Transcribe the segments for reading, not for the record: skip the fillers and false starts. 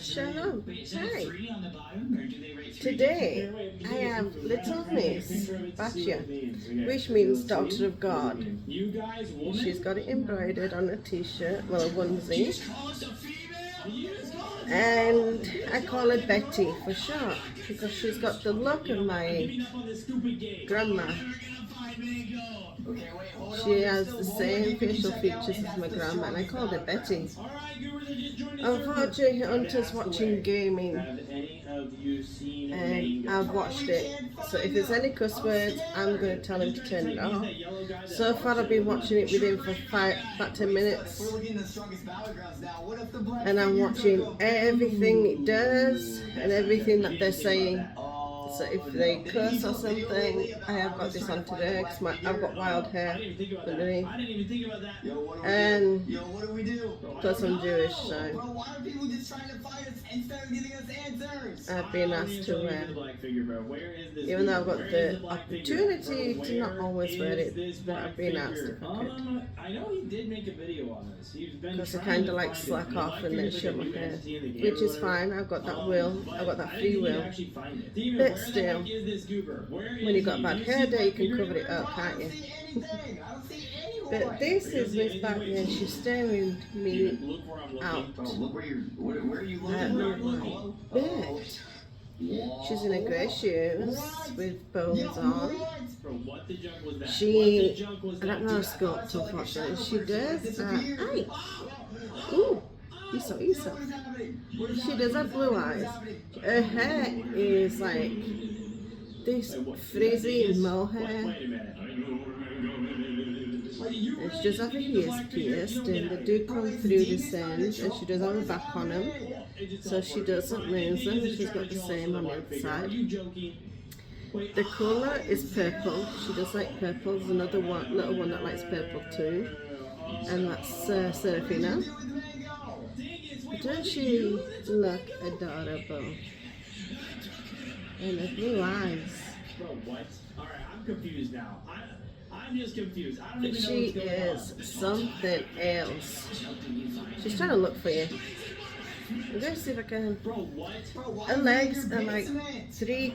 Shalom. Hi. Today I have Little Miss Batya, which means Daughter of God. She's got it embroidered on a t-shirt, well, a onesie. And I call her Betty for short because she's got the look of my grandma. She has the same facial features as my grandma, and I called her Betty. Unfortunately, Hunter's watching gaming, and I've watched it. So if there's any cuss words, I'm going to tell him to turn it off. So far, I've been watching it with him for about 10 minutes, and I'm watching everything it does and everything that they're saying. So if they curse or something, I have got this on today because I've got wild hair underneath. And plus I'm Jewish, so I've been asked to wear, even though I've got the opportunity to not always wear it, but I've been asked if I could. I know he did make a video on this. Because I kind of like slack off and then show my hair, which is fine. I've got that will, I've got that free will. But still, when you've got a bad hair day, you can cover it up, can't you? But this is Miss Batya, and she's staring me out at my bed. She's in a grey shoes with bows on. I don't know her sculpt, unfortunately. She does, ooh, Esau. She does have blue eyes. Her hair is like this frizzy mohair. And she does have her ears pierced, and they do come through this end, and she does have a back on them, so she doesn't lose them. She's got the same on the other side. The colour is purple. She does like purple. There's another one, little one that likes purple too, and that's Serafina. Doesn't she look adorable? And her blue eyes. Bro, what? Alright, I'm confused now. I'm just confused. I don't even know she is something else. She's trying to look for you. I'm going to see if I can. Bro, what? Her legs are like they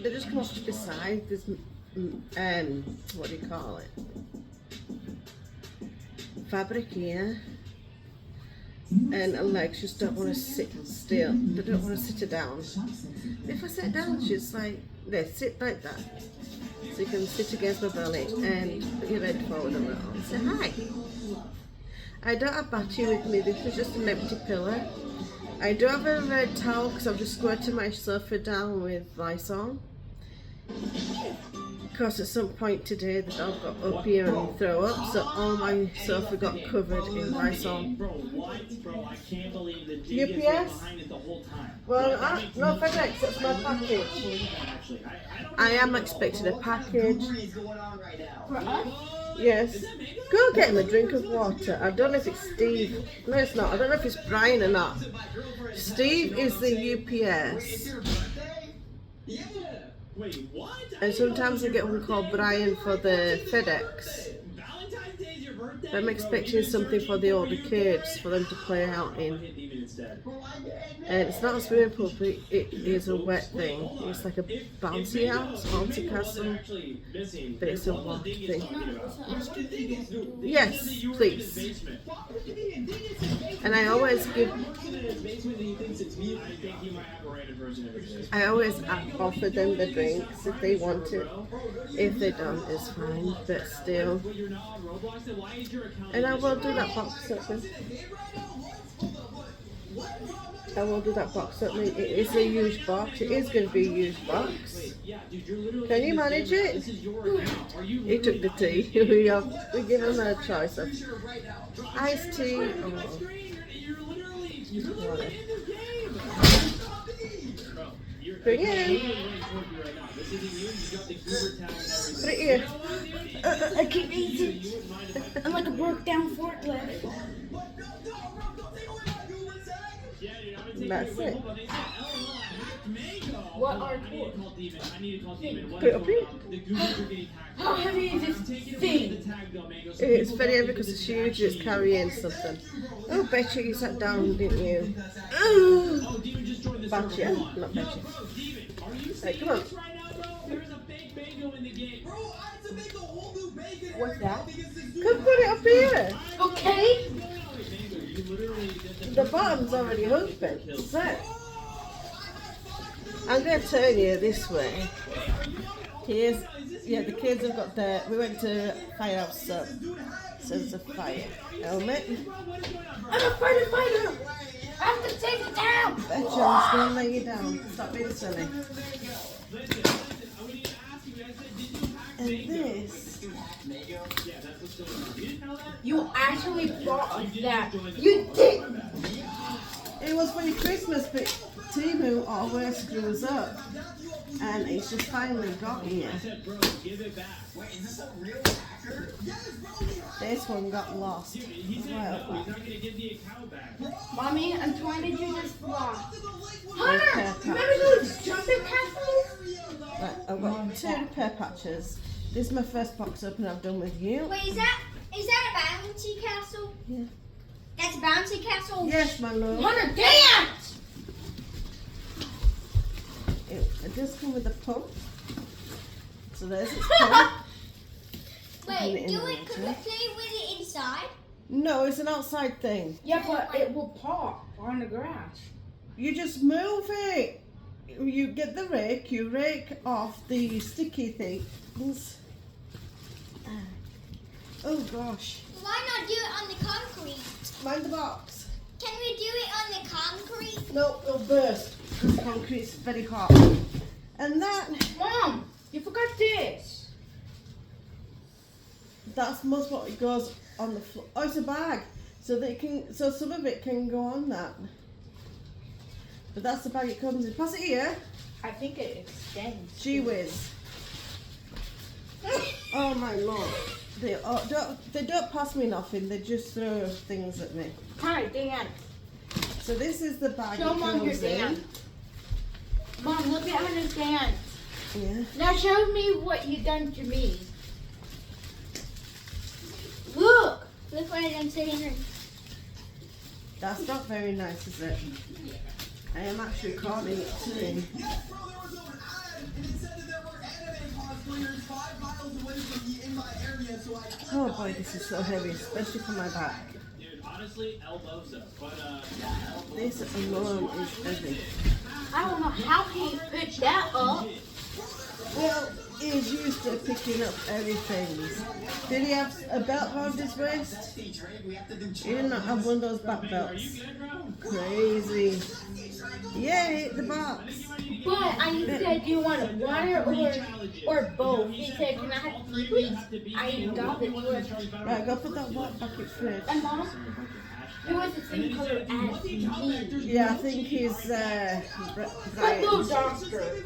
just come off to the side. There's, what do you call it? Fabric here. And her legs just don't want to sit still. They don't want to sit her down. If I sit down, she's like, there, sit like that. So you can sit against my belly and put your head forward a little and say hi. I don't have Batya with me, this is just an empty pillow. I do have a red towel because I've just squirted my sofa down with Lysol. Because at some point today the dog got up here and threw up, so all my sofa got covered in Lysol. Bro, what? Bro, I can't believe the dig UPS? is behind it the whole time. Well, no FedEx, that's my package. I am expecting a package. Yes. Go get him a drink of water. I don't know if it's Steve. No, it's not. I don't know if it's Brian or not. Steve is the UPS. Wait, what? And sometimes I get one called Brian for the FedEx. I'm expecting something for the older kids for them to play out in. And it's not a swimming pool, but it is a wet thing. It's like a bouncy house, bouncy castle, but it's a water thing. Yes, please. And I always offer them the drinks if they want it. If they don't, it's fine, but still. And I will do that box open. I will do that box opening. It is a used box. It is going to be a used box. Can you manage it? He took the tea. we give him a choice of iced tea or water. Bring it in. Put it here. I can't eat it. I'm like a broke down forklift. That's it. What are tools? Put it up here. How heavy is this thing? It's very heavy because it's huge. It's carrying something. Oh, Betty, you sat down, didn't you? Batya, not Batya. Bro, Steven, are you Hey, seeing come on. this right now, bro? There's a fake mango in the game. Bro, I had to make a whole new bacon What's area that? because this Come put it up here. Okay. You literally did The bottom's already open. So, I'm going to turn you this way. Here's, yeah, the kids have got their, we went to Firehouse Sub. So there's a fire helmet. I'm afraid of fighter. I have to take it down. Betcha, I'm just going to lay you down. Stop being silly. And this, You actually bought us that. You did. it was for your Christmas, but Timu always screws up. And it's just finally got here. This one got lost. Well, Mommy, I'm trying to do this vlog. Hunter, Hunter, remember those jumping castles? right, I've got 2 repair patches. This is my first box open I've done with you. Wait, is that a bouncy castle? Yeah. That's a bouncy castle? Yes, my love. Hunter, dance! It does come with a pump. So there's its pump. Putting Wait, it in the can we water. play with it inside? No, it's an outside thing. Yeah, but it will pop on the grass. You just move it. You get the rake, you rake off the sticky things. Oh gosh. Why not do it on the concrete? Mind the box. Can we do it on the concrete? No, it'll burst. Because concrete's very hot. And Mom, you forgot this. that's most what it goes on the floor. Oh, it's a bag. So so some of it can go on that. But that's the bag it comes in. Pass it here. I think it extends. Gee whiz. Oh my lord. They don't pass me nothing, they just throw things at me. Hi, Dan. So this is the bag Show it Mom your comes in. dance. Mom, look at Hunter's dance. Yeah. Now show me what you done to me. Look. Look what I done to Henry. That's not very nice, is it? I am actually calling it too. Yes, bro, there was an ad, and it said that there were anime cosplayers 5 miles away from me in my area, so I clicked Oh on boy, it. this is so heavy, especially for my back. Dude, honestly, elbows up. But, This alone is heavy. I don't know how he picked that up. Well, he's used to picking up everything. Did he have a belt around his waist? He did not have one of those back belts. Crazy. Yeah, hit the box. But I said, do you want water or both? He said, can I have tea, please? I got it. Right, go put that water back in fridge. And Mom, it was the same color as me. Yeah, I think he's Let's go, doctor.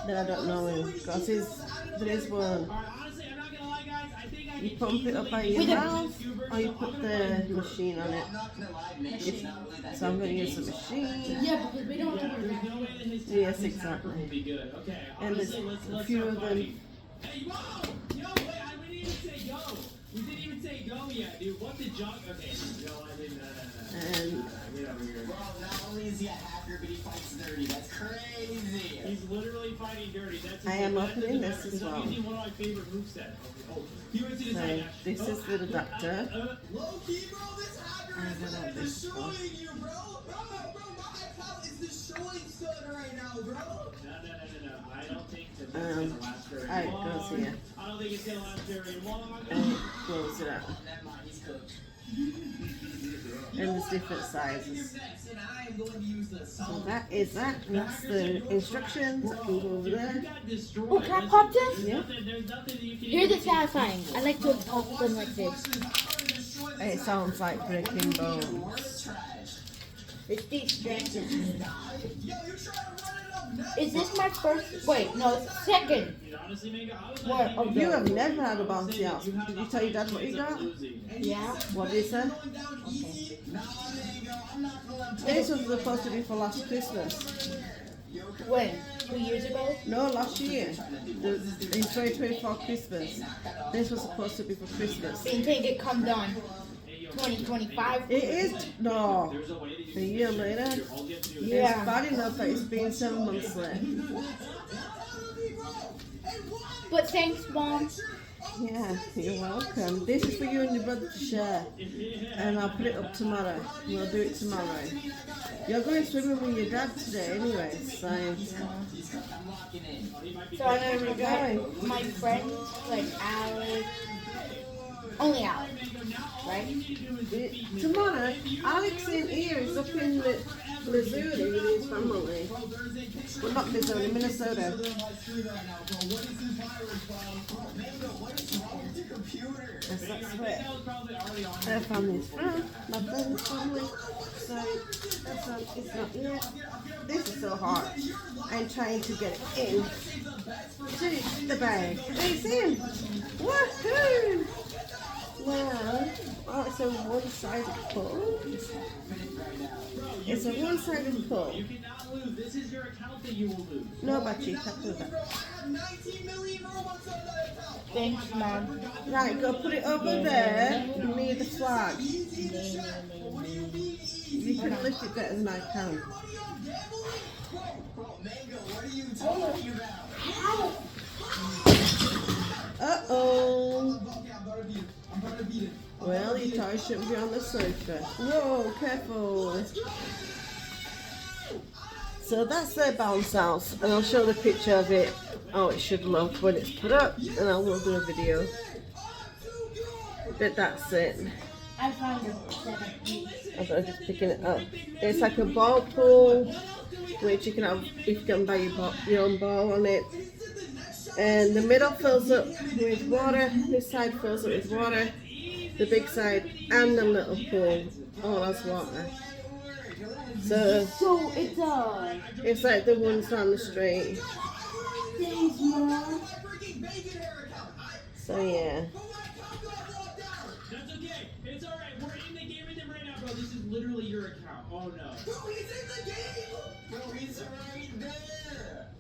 Then I don't know him because there is one. honestly, I'm not gonna lie, guys. I think I You can pump it up by your With a- mouth or you put the machine on it. So I'm going to use the machine. Yeah, because we don't have There's no way that his Yes, tackle exactly. will be good. Okay, And there's honestly, a let's few start of them. fighting. Hey, whoa! Yo, wait, we didn't even say go. We didn't even say go yet, dude. What the junk? Okay, no, I didn't. And Get over here. Well, not only is he a hacker, but he fights dirty. That's crazy. He's literally fighting dirty. That's I am opening this as well. I'm using one of my favorite movesets. Oh, he went to the So, side. this is the adapter. Low key, bro, this hacker I is don't know this destroying one. you, bro. Bro, my account is destroying Stun right now, bro. No. I don't think that that's Um, gonna last very alright, long. goes here. I don't think it's gonna last very long. And close it out. Never mind, he's cooked. And there's different sizes. And I am going to use the So that is that. And that's the instructions. I can go over there. Oh, can I pop this? Yeah. There's nothing that you can Here's the satisfying. I like to pop them like this. It sounds like breaking bones. It's distracting. Yo, you try to run it up next. Is this my first? Wait, no, it's second. honestly, Mango, I was What? Oh, You have never had a bouncy house. Did you tell your dad what you got? Yeah. What did he say? This was supposed to be for last Christmas. When? 2 years ago? No, last year. In 2024 Christmas. This was supposed to be for Christmas. Didn't think it come done. 2025. It is no. A year later. It's bad enough that it's been 7 months late. But thanks, Mom. Yeah, you're welcome. This is for you and your brother to share. And I'll put it up tomorrow. We'll do it tomorrow. You're going swimming with your dad today anyway, so... So I'm gonna regret my friends like Alex. Only Alex, right? Tomorrow, Alex in here is up in Missouri with his family. Well, not Missouri, Minnesota. Yes, that's where their family's from, my brother's family. So, that's why it's not here. This is so hard. I'm trying to get it in to the bag. It's in! Woohoo! Well, oh, it's a one-sided pull. It's a one-sided pull. You cannot lose. This is your account that you will lose. No, Batya, can't do that. Thanks, Mom. Right, go put it over there near the flag. You can lift it better than I can. Uh-oh. Well, your toy shouldn't be on the sofa. Whoa, careful. So that's their bounce house, and I'll show the picture of it. Oh, it should load when it's put up, and I will do a video. But that's it. I found it. I'm just picking it up. It's like a ball pool, which you can have if you can buy your own ball on it. And the middle fills up with water. This side fills up with water. The big side and the little pool all has water. So it's like the ones down the street. Thanks, Mom. So yeah. That's okay. It's alright. We're in the game with him right now, bro. This is literally your account. Oh no.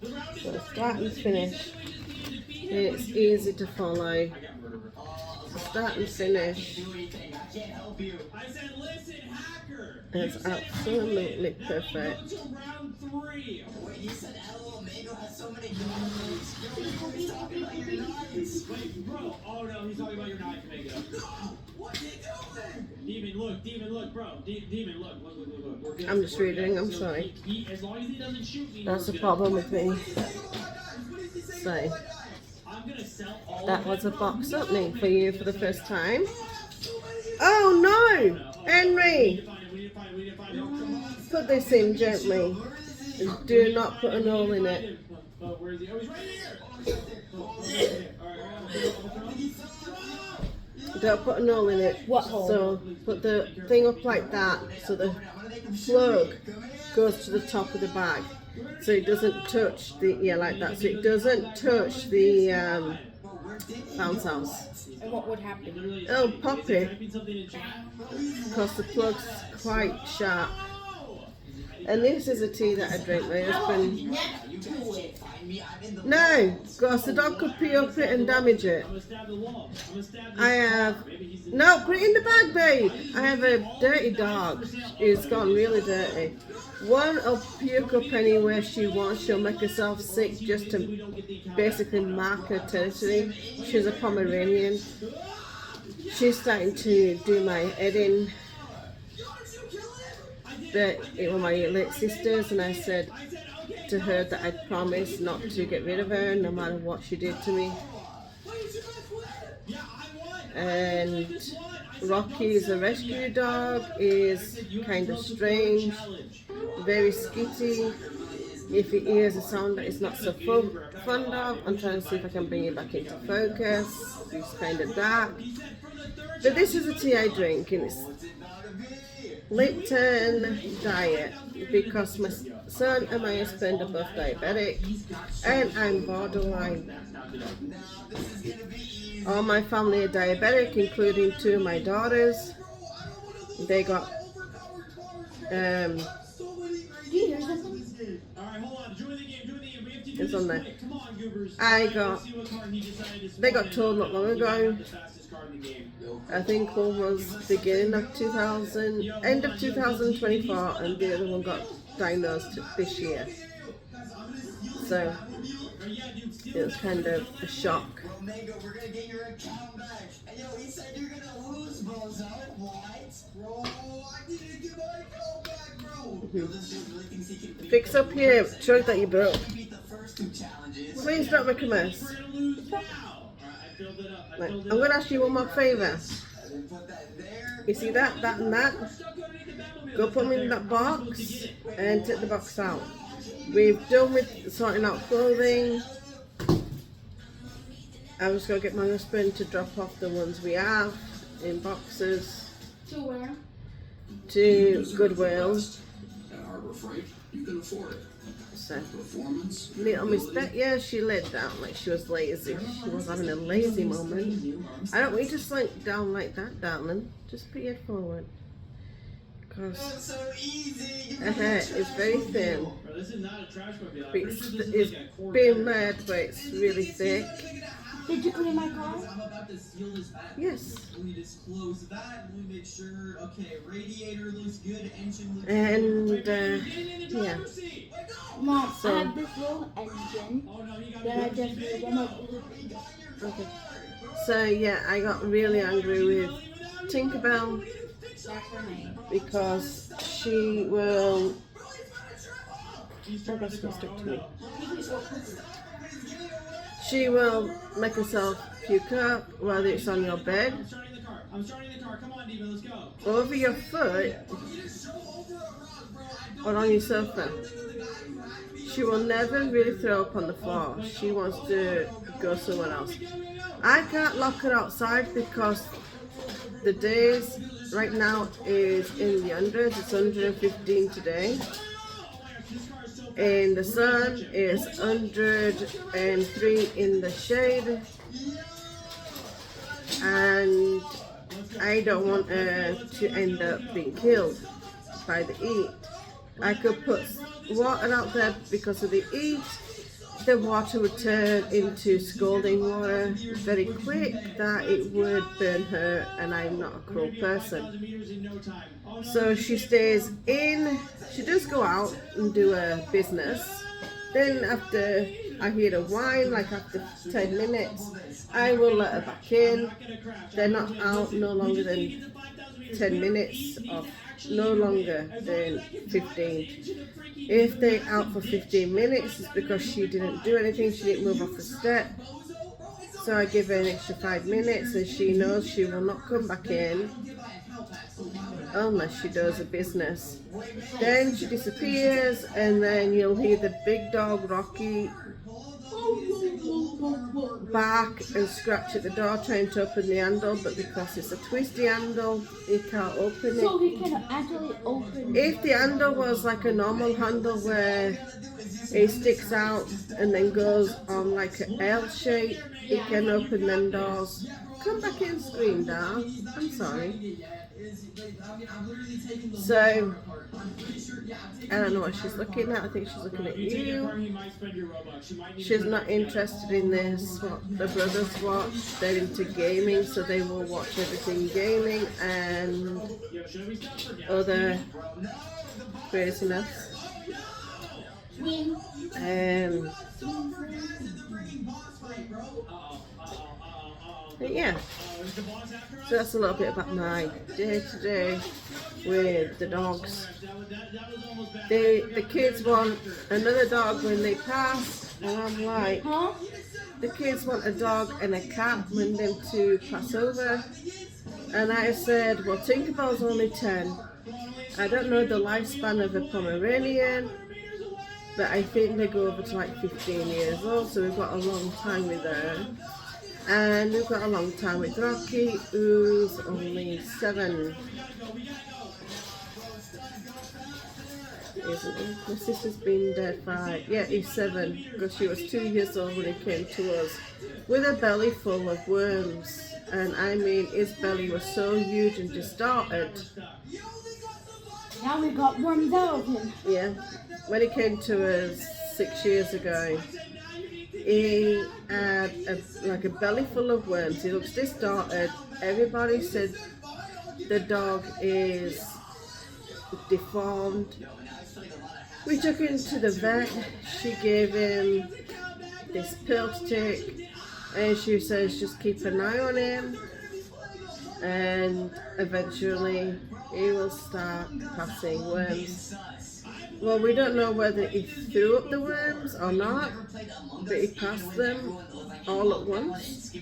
The round is So starting. start and Listen, finish. he said we just needed to beat him. It's easy to follow. I got murderer. Start and finish. I said, listen, hacker. It's You said absolutely that perfect. will go to round 3. Wait, you said LOL Mango has so many knives. Yo, he's talking about your knives. Wait, bro. Oh no, he's talking about your knife, Mango. What's he doing? Demon, look, bro. Demon, look. We're good. I'm just We're reading, good. I'm So sorry. as long as he doesn't shoot me, That's we're the good. problem with me. So, I'm gonna sell all that of was it, a bro. box No. opening for you for the first time. Oh no! Henry! We need to find it. Put this in gently. Do not put a hole in it. Where is he? Oh, he's right here. Don't put a hole in it. What hole? So put the thing up like that so the plug goes to the top of the bag. So it doesn't touch the, yeah, like that. So it doesn't touch the bounce house. And what would happen? Oh, pop it. Because the plug's quite sharp. And this is a tea that I drink. My husband. Next to it. No, because the dog could pee up it and damage it. I have. No, put it in the bag, babe. I have a dirty dog. It's gone really dirty. One will puke up anywhere she wants. She'll make herself sick just to basically mark her territory. She's a Pomeranian. She's starting to do my head in. But it were my late sisters, and I said to her that I'd promised not to get rid of her no matter what she did to me. And Rocky is a rescue dog, is kind of strange, very skitty. If he hears a sound that he's not so fond of, I'm trying to see if I can bring it back into focus. He's kind of dark. But this is a tea I drink, and it's Lipton Diet, because my son and my husband are both diabetic, and I'm borderline. All my family are diabetic, including 2 of my daughters. They got Do you hear something? Alright, hold on. Join the game. We have to do It's this on there. quick. Come on, Goobers. They They got told not long ago. I think one was beginning of 2000, end of 2024, and the other one got diagnosed this year. So it was kind of a shock. Romego, we're gonna get your account back. And yo, he said you're gonna lose, bozo. What? Bro, I need to get my account back, bro. Yo, this dude really thinks he can beat Fix up your chug that you broke. beat the first 2 challenges. Please don't make a mess. We're gonna lose now. I filled it up. Right, I'm going to ask you one more favour. And then put that there. You see that, and that? Go put them in that box and take the box out. We've done with sorting out clothing. I'm just going to get my husband to drop off the ones we have in boxes To where? to Goodwill. At Harbor Freight, you can afford it. So, Performance. little Miss Batya, she laid down like she was lazy. She was having a lazy moment. I don't want you to slink down like that, darling. Just put your head forward. Because That's so easy. her hair is very thin. Bro, this is not a trash mobile. I'm But pretty sure this it's is like a core being bed. made, but it's really thick. Did you clean my car? I'm about to seal this back. Yes. Let me just close that. Let me make sure. Okay, radiator looks good. Engine looks And Wait, wait, you're getting in the yeah. driver's seat. Mom, So- I have this little engine Oh no, you got that I me. just made one of Okay. So yeah, I got really angry with Tinkerbell That's her name. because she will. She's Oh, trying that's to gonna stick to me. He She will make herself puke up, whether it's on your bed, I'm starting the car. I'm starting the car. Come on, Diva, let's go. over your foot, or on your sofa. She will never really throw up on the floor. She wants to go somewhere else. I can't lock her outside because the days right now is in the hundreds. It's 115 today. And the sun is 103 in the shade. And I don't want her to end up being killed by the heat. I could put water out there because of the heat. The water would turn into scalding water very quick that it would burn her, and I'm not a cruel person. So she stays in. She does go out and do her business. Then after I hear her whine, like after 10 minutes, I will let her back in. They're not out no longer than 10 minutes or no longer than 15. If they're out for 15 minutes, it's because she didn't do anything, she didn't move off the step. So I give her an extra 5 minutes and she knows she will not come back in unless she does a business. Then she disappears and then you'll hear the big dog Rocky bark and scratch at the door trying to open the handle, but because it's a twisty handle, he can't open So it. he can actually open it. If the handle was like a normal handle where it sticks out and then goes on like an L shape, it can open them doors. Come back in, screen down. I'm sorry. So, I don't know what she's looking at. I think she's looking at you. She's not interested in this. What the brothers watch. They're into gaming, so they will watch everything gaming and other craziness. But yeah, so that's a little bit about my day to day with the dogs. The kids want another dog when they pass, and I'm like, Huh? the kids want a dog and a cat when them two pass over. And I said, well, Tinkerbell's only 10. I don't know the lifespan of a Pomeranian, but I think they go over to like 15 years old, so we've got a long time with her. And we've got a long time with Rocky, who's only 7. Isn't he? My sister's been dead 5. Yeah, he's 7, because she was 2 years old when he came to us with a belly full of worms. And I mean, his belly was so huge and distorted. Now we got worms out of him. Yeah, when he came to us 6 years ago, he had like a belly full of worms. He looks distorted. Everybody said the dog is deformed. We took him to the vet. She gave him this pill to take, and she says just keep an eye on him, and eventually he will start passing worms. Well, we don't know whether he threw up the worms or not, but he passed them all at once.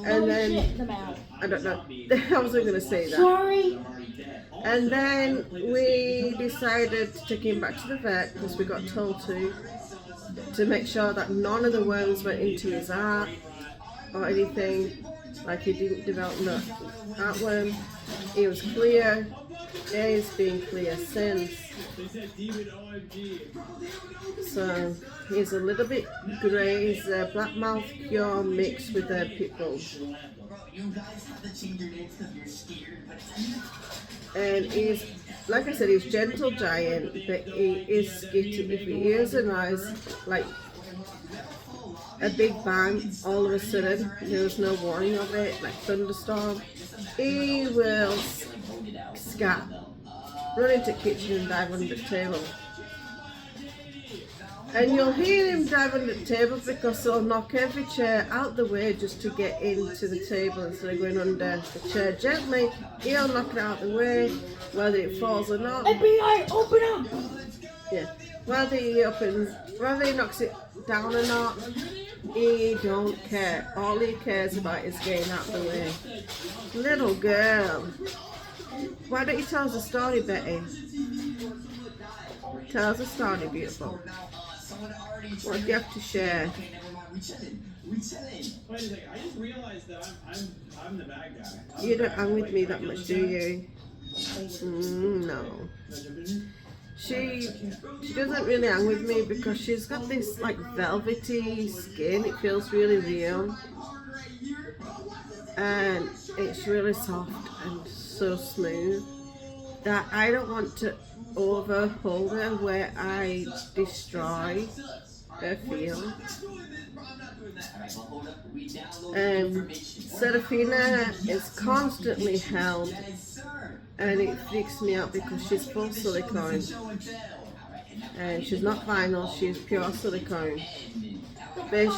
And then, them out. I don't know, I wasn't going to say that. Sorry. And then we decided to take him back to the vet because we got told to make sure that none of the worms went into his heart or anything, like he didn't develop no heartworm. He was clear. He's been clear since. So he's a little bit grey. He's a black mouth cure mixed with a pit bull. You guys have to change your names because you're scared, but And he's, like I said, he's gentle giant, but he is skitty. If he hears a noise, like a big bang, all of a sudden, there was no warning of it, like thunderstorm, he will scat, run into the kitchen and dive under the table. And you'll hear him dive under the table because he'll knock every chair out the way just to get into the table instead of going under the chair gently. He'll knock it out the way, whether it falls or not. FBI, open up! Yeah, whether he knocks it down or not, he don't care. All he cares about is getting out the way. Little girl, why don't you tell us a story, Betty? Tell us a story, beautiful. What do you have to share? okay, never mind. We chilling. Wait a second, I just realized that I'm the bad guy. You don't hang with me that much, do you? No. She doesn't really hang with me because she's got this like velvety skin. It feels really real, and it's really soft and so smooth that I don't want to overhold her where I destroy her feel. Serafina is constantly held, and it freaks me out because she's full silicone, and she's not vinyl, she's pure silicone. But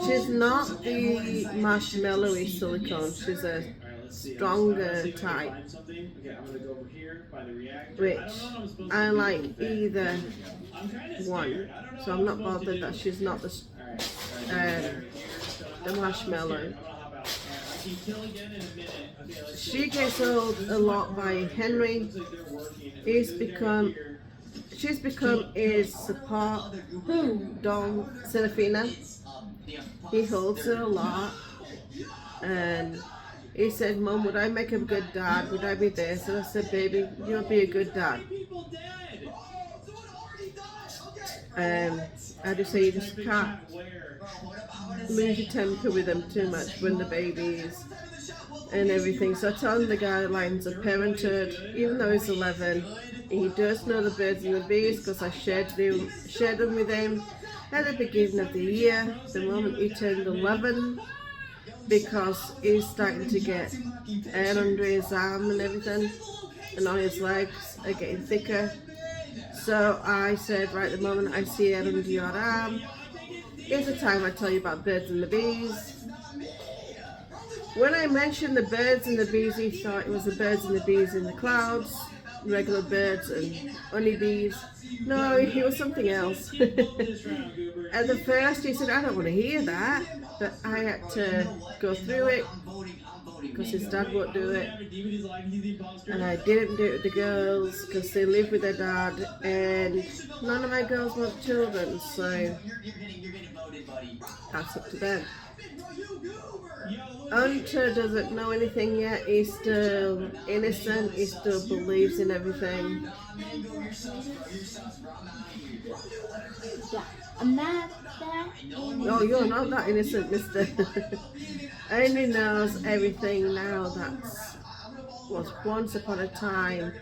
she's not the marshmallowy silicone, she's a stronger type, which I like either one, so I'm not bothered that she's not the marshmallow. She gets old a lot by Henry. She's become his support dog, Serafina. He holds her a lot, and he said, "Mum, would I make a good dad? Would I be this?" And I said, "Baby, you'll be a good dad." I just say you just can't lose your temper with them too much when the babies and everything. So I tell him the guidelines of parenthood. Even though he's 11, he does know the birds and the bees because I shared them with him at the beginning of the year, the moment he turned 11, because he's starting to get hair under his arm and everything, and on his legs are getting thicker. So I said, right, the moment I see hair under your arm, here's the time I tell you about birds and the bees. When I mentioned the birds and the bees, he thought it was the birds and the bees in the clouds, regular birds and honeybees. No, it was something else. At the first he said, I don't want to hear that, but I had to go through it because his dad won't do it, and I didn't do it with the girls because they live with their dad, and none of my girls want children, so that's up to them. Hunter doesn't know anything yet. He's still innocent. He still believes in everything. Yeah, I'm not that No, you're not that innocent, mister. Only knows everything now that was once upon a time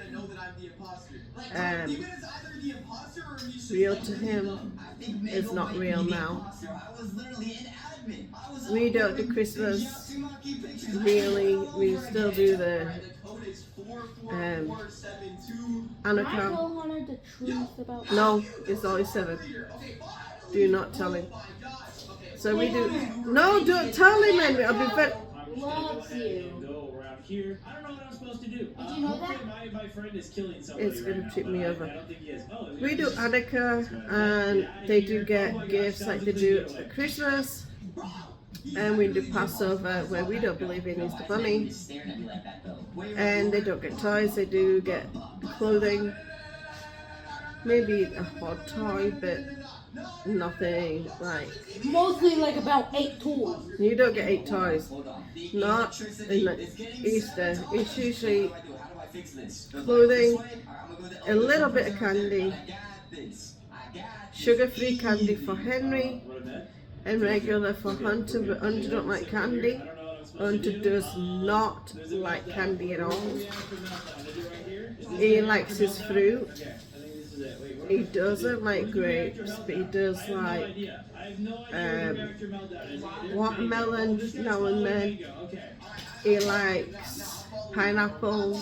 real to him is not real now. We don't do Christmas, really. We still do the I Annika. told Hunter the truth about. No, it's only 7. Do not tell him. So we do. No, don't tell him, Henry. I'll be very. Loves you. Go around here. I don't know what I'm supposed to do. Did you know that? Hopefully my friend is killing somebody. It's gonna right tip now, me but over. I don't think he is. Oh, We do Annika, and they do get gifts like they do at Christmas, and we do Passover where we don't believe in Easter Bunny, and they don't get toys. They do get clothing, maybe a hot toy, but nothing like. Mostly like about 8 toys. You don't get 8 toys. Not in the Easter. It's usually clothing, a little bit of candy, sugar-free candy for Henry, and regular for Hunter, but Hunter don't like candy. Hunter does not like candy at all. He likes his fruit. He doesn't like grapes, but he does like watermelon now and then. He likes pineapple,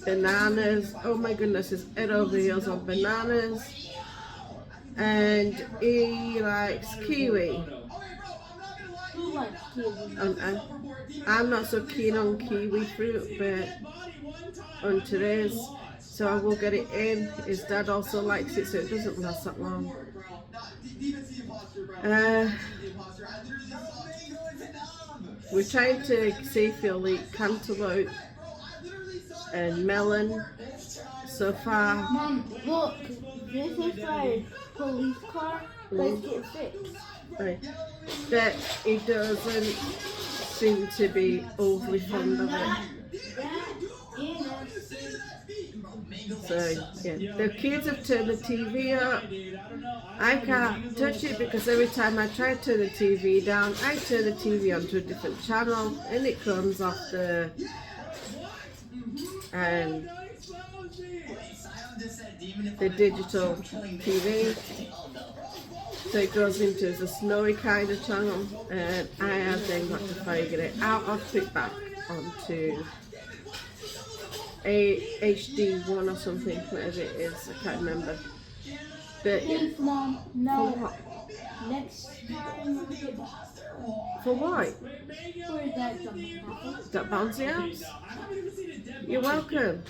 bananas. Oh my goodness, his head over heels on bananas. And he likes kiwi. Who likes kiwi? And I'm not so keen on kiwi fruit, but Hunter is. So I will get it in. His dad also likes it, so it doesn't last that long. We're trying to see if he'll eat cantaloupe and melon. So far, Mom, look. This is my police car. Let's get fixed. right, but he doesn't seem to be overly fond of it. So yeah, the kids have turned the TV up. I can't touch it because every time I try to turn the TV down, I turn the TV onto a different channel and it comes off the digital TV. So it goes into the snowy kind of channel, and I have then got to figure it out. I'll put back onto a HD1 or something, whatever it is, I can't remember. But Please, Mom, no. For what? Next time I'll get For what? for that jumping apple. That bouncy house? You're welcome.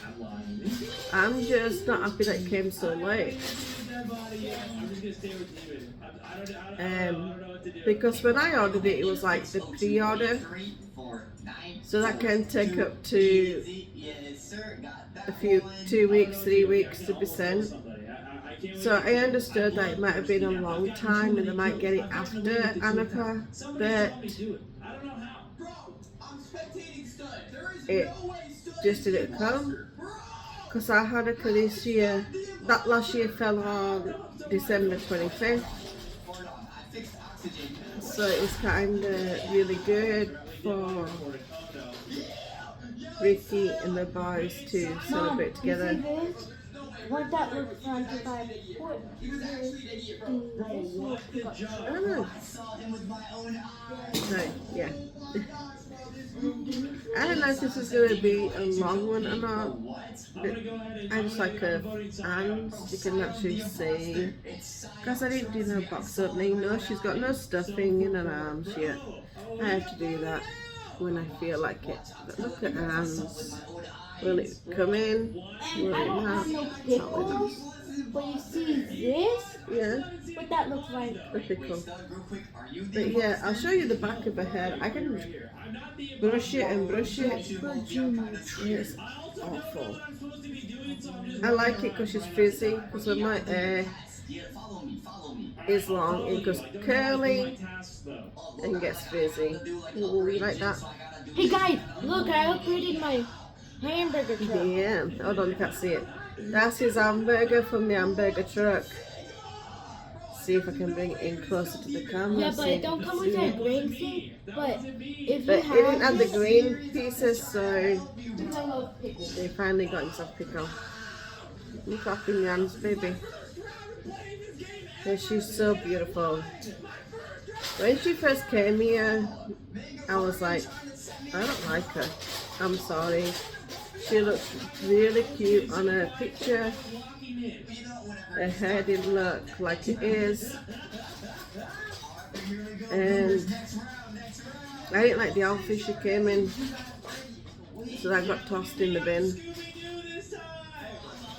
I'm just not happy that it came so late. Because when I ordered it, it was like the pre-order, so that can take up to a few 2 weeks, 3 weeks to be sent. So I understood that it might have been a long time and they might get it after Annika, but it just didn't come. Because I had Annika this year, that last year fell on December 25th. So it's kind of really good for Ricky and the boys to celebrate together. You see this? What that looks like if I put this will pick up. I don't know. So, yeah. I don't know if this is going to be a long one or not. But I just like her hands, you can actually see. Because I didn't do no box opening. No, she's got no stuffing in her arms yet. I have to do that when I feel like it. But look at her hands. Will it come in? Will I it don't not? have no pickles, but you see this? Yeah, What that looks like? the pickle. But yeah, I'll show you the back of her hair. I can brush it and brush it. It's awful. I like it because she's frizzy, because when my hair is long, it goes curly and gets frizzy. Ooh, you like that? Hey guys, look, I upgraded my hamburger truck. Yeah, hold on, you can't see it. That's his hamburger from the hamburger truck. See if I can bring it in closer to the camera. Yeah, so but you it don't can come with see that it. green thing. But if But you it didn't have the this, green pieces, so I love pickles. they finally got himself pickle. Look up in your hands, baby. Yeah, she's so beautiful. When she first came here, I was like, I don't like her. I'm sorry. She looks really cute on her picture. Her hair didn't look like it is. And I didn't like the outfit she came in. So that got tossed in the bin.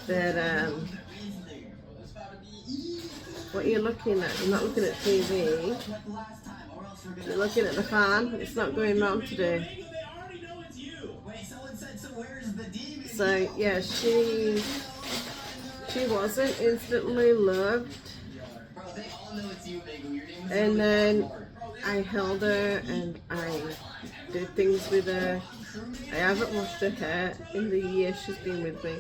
But what are you looking at? You're not looking at TV. You're looking at the fan. It's not going round today. So yeah, she wasn't instantly loved. And then I held her and I did things with her. I haven't washed her hair in the year she's been with me.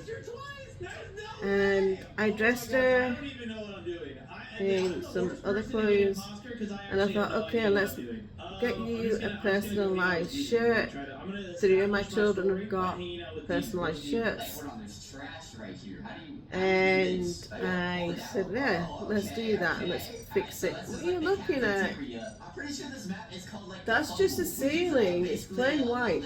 And I dressed her in some other clothes, and I thought, okay, let's get you a personalised shirt. 3 of my children have got personalised shirts. And I said, yeah, let's do that and let's fix it. What are you looking at? That's just the ceiling, it's plain white.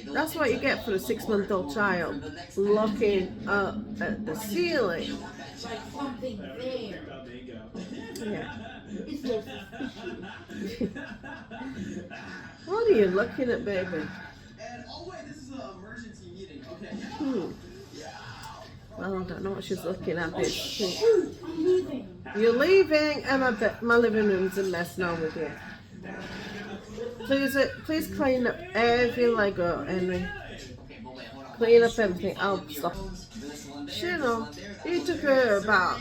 That's what you get for a 6-month-old child, looking up at the ceiling. Like something there. Yeah. It's so suspicious. What are you looking at, baby? And oh wait, this is an emergency meeting. Okay. Well, I don't know what she's looking at, bitch. I'm leaving. You're leaving, and I bet my living room's a mess now with you. Please clean up every Lego, Henry. Clean up everything. I'll stop. You know, it took her about.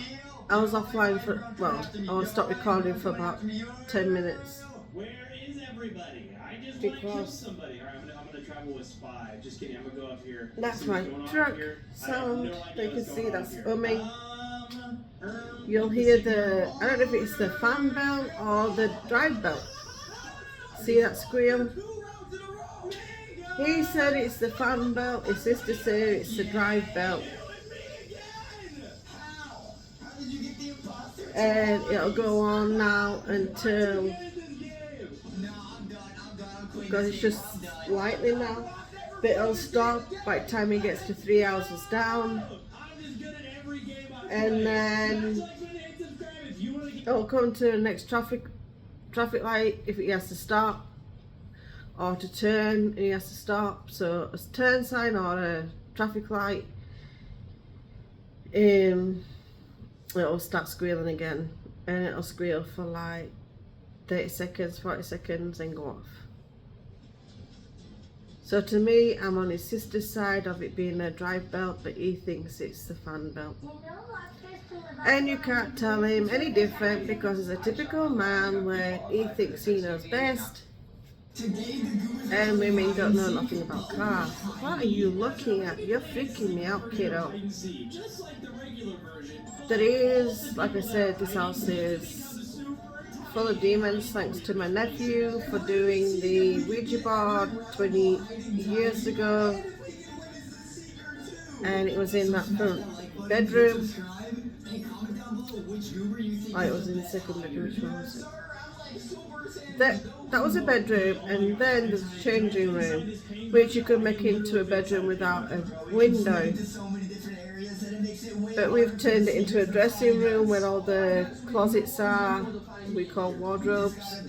I was offline for. Well, I was stopped recording for about 10 minutes. Where is everybody? I just want to kill Because somebody. All right, I'm gonna travel with spy. Just kidding. I'm gonna go up here. that's See my what's going on truck up here. I have sound. no idea They can what's see going on that's here. humming. You'll hear the. I don't know if it's the fan bell or the drive bell. See that squeal? He said it's the fan belt. His sister said it's the drive belt. And it'll go on now until, because it's just lightning now, but it'll stop by the time it gets to 3 houses down. And then it'll come to the next traffic light if it has to stop, or to turn and he has to stop. So a turn sign or a traffic light, it'll start squealing again, and it'll squeal for like 30 seconds, 40 seconds, and go off. So to me, I'm on his sister's side of it being a drive belt, but he thinks it's the fan belt. And you can't tell him any different, because he's a typical man where he thinks he knows best, and women don't know nothing about cars. What are you looking at? You're freaking me out, kiddo. There is, like I said, this house is full of demons, thanks to my nephew for doing the Ouija board 20 years ago. And it was in that front bedroom. Oh, it was in the second bedroom. Which one was it? That was a bedroom, and then there's a changing room, which you could make into a bedroom without a window. But we've turned it into a dressing room where all the closets are. We call wardrobes.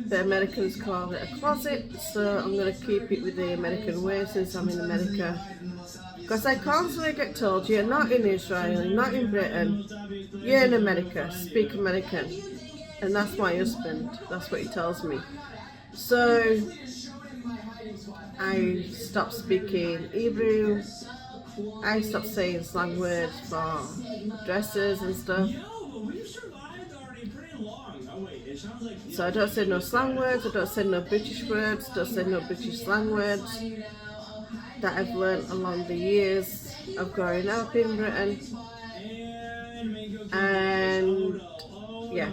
The Americans call it a closet, so I'm going to keep it with the American way since I'm in America. Because I constantly get told, you're not in Israel, you're not in Britain, you're in America, speak American. And that's my husband, that's what he tells me. So I stopped speaking Hebrew, I stopped saying slang words for dresses and stuff. So I don't say no slang words, I don't say no British words, don't say no British slang words that I've learned along the years of growing up in Britain. And yeah,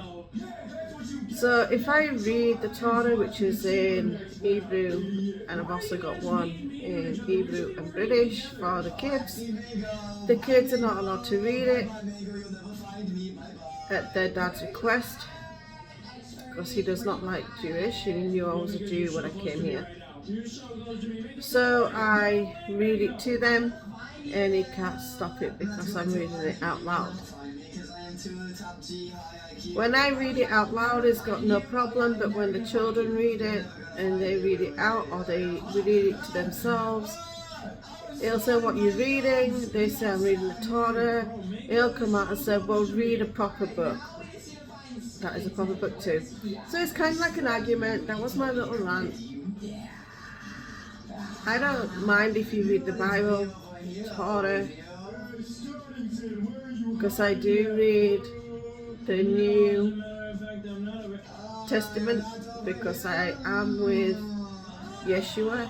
so if I read the Torah, which is in Hebrew, and I've also got one in Hebrew and British for the kids are not allowed to read it. at their dad's request, because he does not like Jewish. He knew I was a Jew when I came here. So I read it to them, and he can't stop it because I'm reading it out loud. When I read it out loud, it's got no problem, but when the children read it and they read it out, or they read it to themselves, he'll say, "What you reading?" They say, "I'm reading the Torah." He'll come out and say, "Well, read a proper book." That is a proper book too. So it's kind of like an argument. That was my little rant. I don't mind if you read the Bible, Torah, because I do read the New Testament, because I am with Yeshua.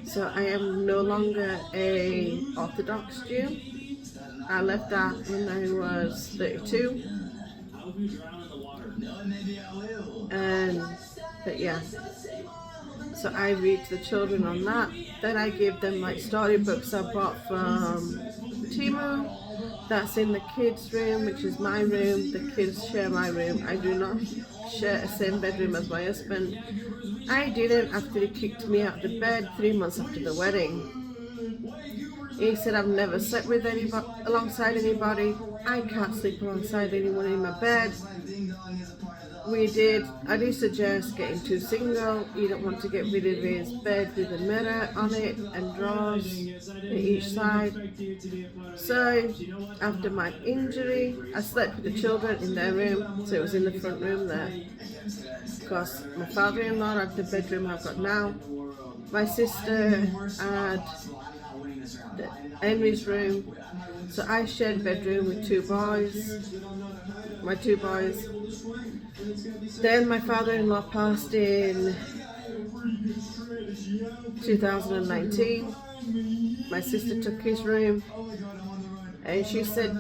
So I am no longer a Orthodox Jew. I left that when I was 32. But yeah. So I read to the children on that. Then I give them like storybooks I bought from Timu. That's in the kids' room, which is my room. The kids share my room. I do not share the same bedroom as my husband. I didn't after he kicked me out of bed 3 months after the wedding. He said, "I've never slept with anybody, alongside anybody. I can't sleep alongside anyone in my bed." I did suggest getting two single. He didn't want to get rid of his bed with a mirror on it and drawers on each side. So after my injury, I slept with the children in their room, so it was in the front room there. Because my father-in-law had the bedroom I've got now. My sister had Henry's room, so I shared bedroom with my two boys. Then my father-in-law passed in 2019. My sister took his room, and she said,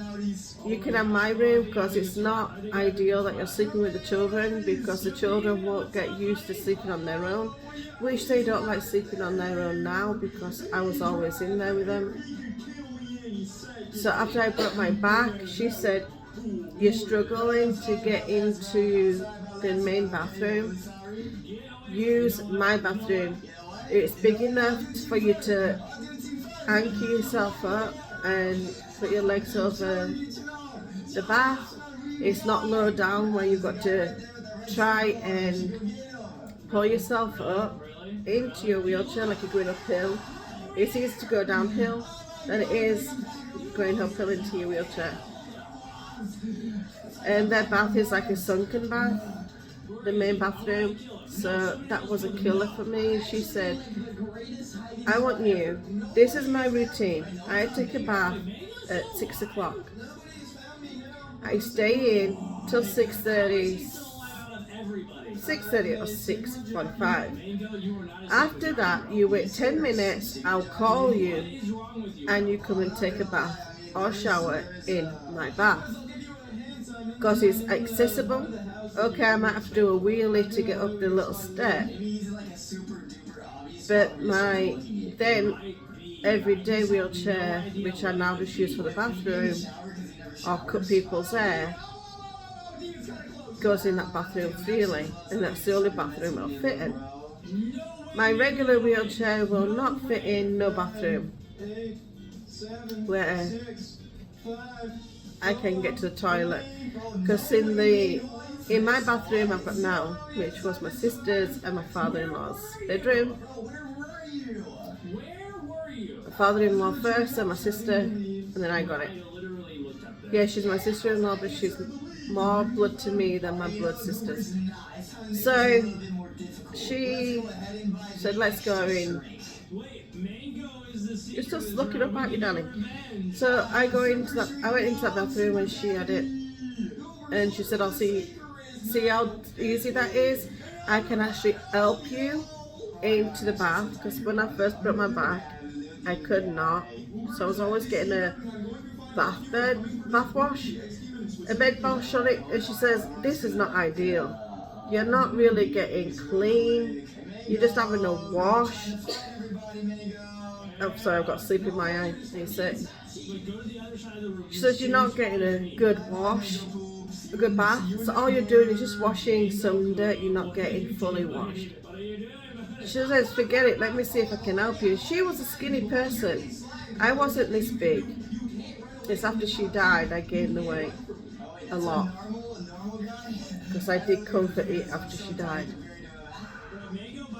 "You can have my room, because it's not ideal that you're sleeping with the children, because the children won't get used to sleeping on their own," which they don't like sleeping on their own now, because I was always in there with them. So after I broke my back, she said, "You're struggling to get into the main bathroom. Use my bathroom. It's big enough for you to anchor yourself up and put your legs over the bath. It's not low down where you've got to try and pull yourself up into your wheelchair like you're going uphill. It's easier to go downhill than it is going uphill into your wheelchair." And their bath is like a sunken bath, the main bathroom. So that was a killer for me. She said, "I want you, this is my routine. I take a bath at 6 o'clock. I stay in till 6:30 or 6:45. After that, you wait 10 minutes, I'll call you, and you come and take a bath or shower in my bath. Because it's accessible. Okay, I might have to do a wheelie to get up the little step, but my then everyday wheelchair, which I now just use for the bathroom or cut people's hair, goes in that bathroom freely, and that's the only bathroom it'll fit in. My regular wheelchair will not fit in no bathroom where I can get to the toilet, because in my bathroom I've got now, which was my sister's and my father-in-law's bedroom. My father-in-law first, and my sister, and then I got it. Yeah, she's my sister-in-law, but she's more blood to me than my blood sisters. So she said, "Let's go in." Just looking up at you, darling. So I went into that bathroom when she had it, and she said, "I'll see how easy that is. I can actually help you into the bath," because when I first broke my back, I could not. So I was always getting a bath wash, a bed wash on it, and she says, "This is not ideal. You're not really getting clean. You're just having a wash." I'm sorry, I've got sleep in my eye. You say. She says you're not getting a good wash, a good bath. So all you're doing is just washing some dirt. You're not getting fully washed. She says, forget it. Let me see if I can help you. She was a skinny person. I wasn't this big. It's after she died I gained the weight a lot because I did comfort eat after she died.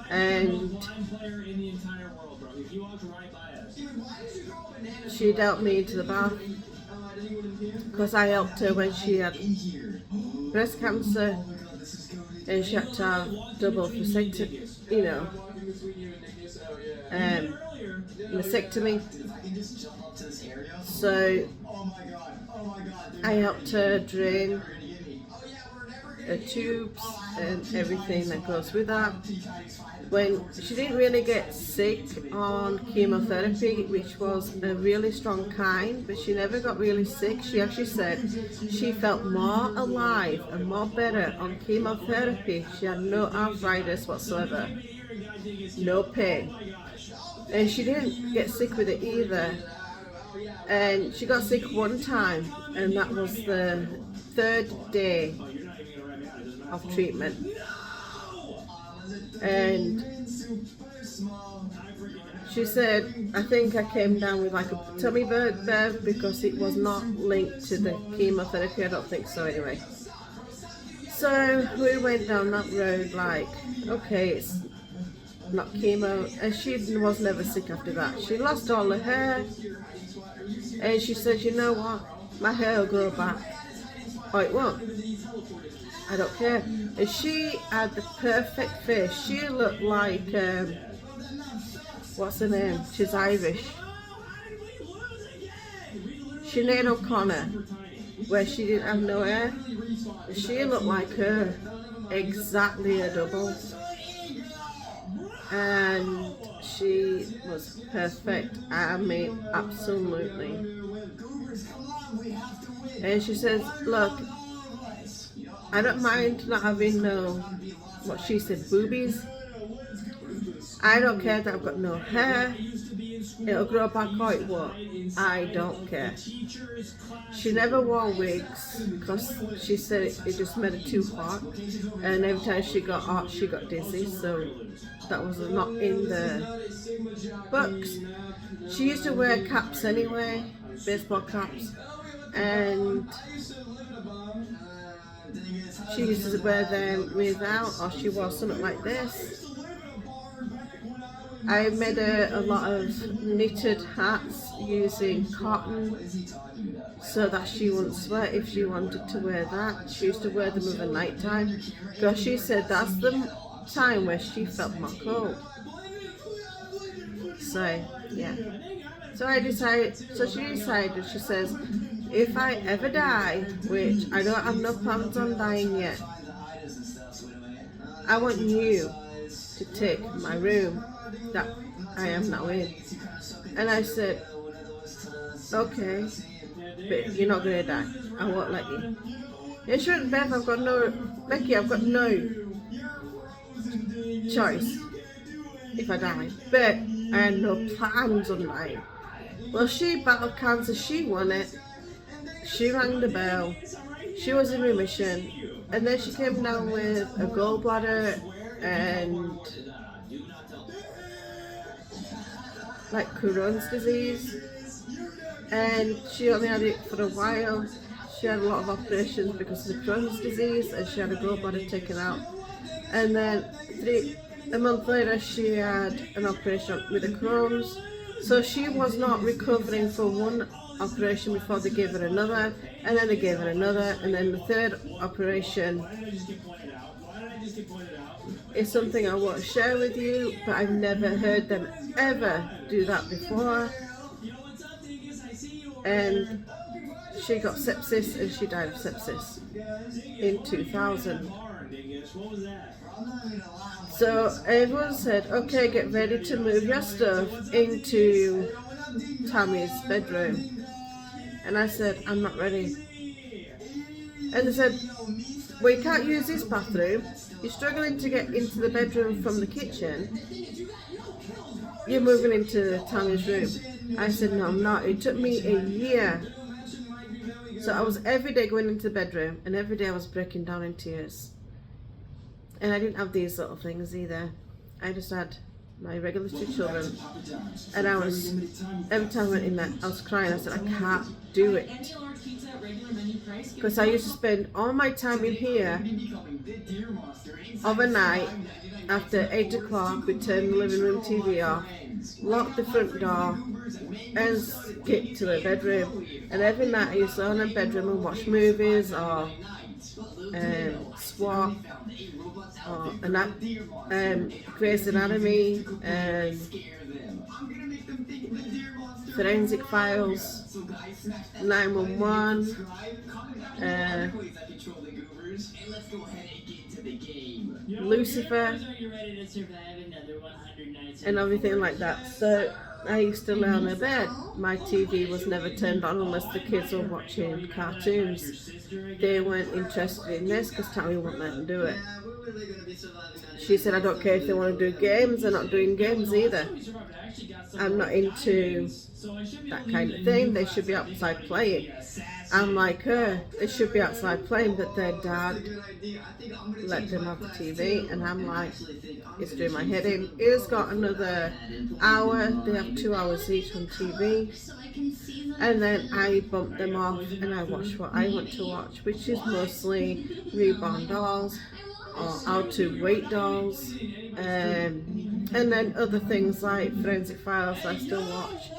And she'd helped me into the bath because I helped her when she had breast cancer and she had to have double vasectomy, you know, vasectomy. So I helped her drain her tubes and everything that goes with that. When she didn't really get sick on chemotherapy, which was a really strong kind, but she never got really sick. She actually said she felt more alive and more better on chemotherapy. She had no arthritis whatsoever, no pain, and she didn't get sick with it either. And she got sick one time, and that was the 3rd day of treatment. And she said, I think I came down with like a tummy bug there because it was not linked to the chemotherapy. I don't think so anyway. So we went down that road like, okay, it's not chemo. And she was never sick after that. She lost all her hair. And she said, you know what? My hair will grow back. Oh, it won't. I don't care. And she had the perfect face. She looked like, what's her name? She's Irish. Sinead O'Connor, where she didn't have no hair. She looked like her, exactly a double. And she was perfect. I mean, absolutely. And she says, look, I don't mind not having no, what she said, boobies. I don't care that I've got no hair. It'll grow back or it won't. I don't care. She never wore wigs because she said it just made her too hot. And every time she got hot, she got dizzy. So that was not in the books. She used to wear caps anyway, baseball caps. And she used to wear them without, or she wore something like this. I made her a lot of knitted hats using cotton so that she wouldn't sweat if she wanted to wear that. She used to wear them over night time because she said that's the time where she felt more cold. So, yeah. So she decided, she says, if I ever die, which I don't have no plans on dying yet, I want you to take my room that I am now in. And I said, okay, but you're not gonna die. I won't let you. And she went, Becky, I've got no choice if I die. But I had no plans on dying. Well, she battled cancer, she won it. She rang the bell. She was in remission. And then she came down with a gallbladder and like Crohn's disease. And she only had it for a while. She had a lot of operations because of the Crohn's disease and she had a gallbladder taken out. And then a month later she had an operation with the Crohn's. So she was not recovering for one operation before they gave her another, and then they gave her another, and then the third operation is something I won't share with you, but I've never heard them ever do that before. And she got sepsis and she died of sepsis in 2000. So everyone said, okay, get ready to move your stuff into Tammy's bedroom. And I said, I'm not ready. And they said, well, you can't use this bathroom. You're struggling to get into the bedroom from the kitchen. you're moving into Tammy's room. I said, no, I'm not. It took me a year. So I was every day going into the bedroom, and every day I was breaking down in tears. And I didn't have these little things either. I just had my regular 2 children, and I was, every time I went in there, I was crying. I said, I can't do it. Because I used to spend all my time in here overnight. After 8 o'clock, we turn the living room TV off, lock the front door, and skip to the bedroom. And every night I used to go in the bedroom and watch movies or SWAT or Grey's Anatomy and Forensic Files, 911, Lucifer, and everything like that. So I used to lay on the bed. My TV was never turned on unless the kids were watching cartoons. They weren't interested in this because Tammy wouldn't let them do it. She said, I don't care if they want to do games, they're not doing games either. I'm not into that kind of thing. They should be outside playing. I'm like her, they should be outside playing, but their dad let them have the TV, and I'm like, it's doing my head in. He's got another hour, they have 2 hours each on TV, and then I bump them off and I watch what I want to watch, which is mostly reborn dolls or how to wait dolls, and then other things like Forensic Files I still watch.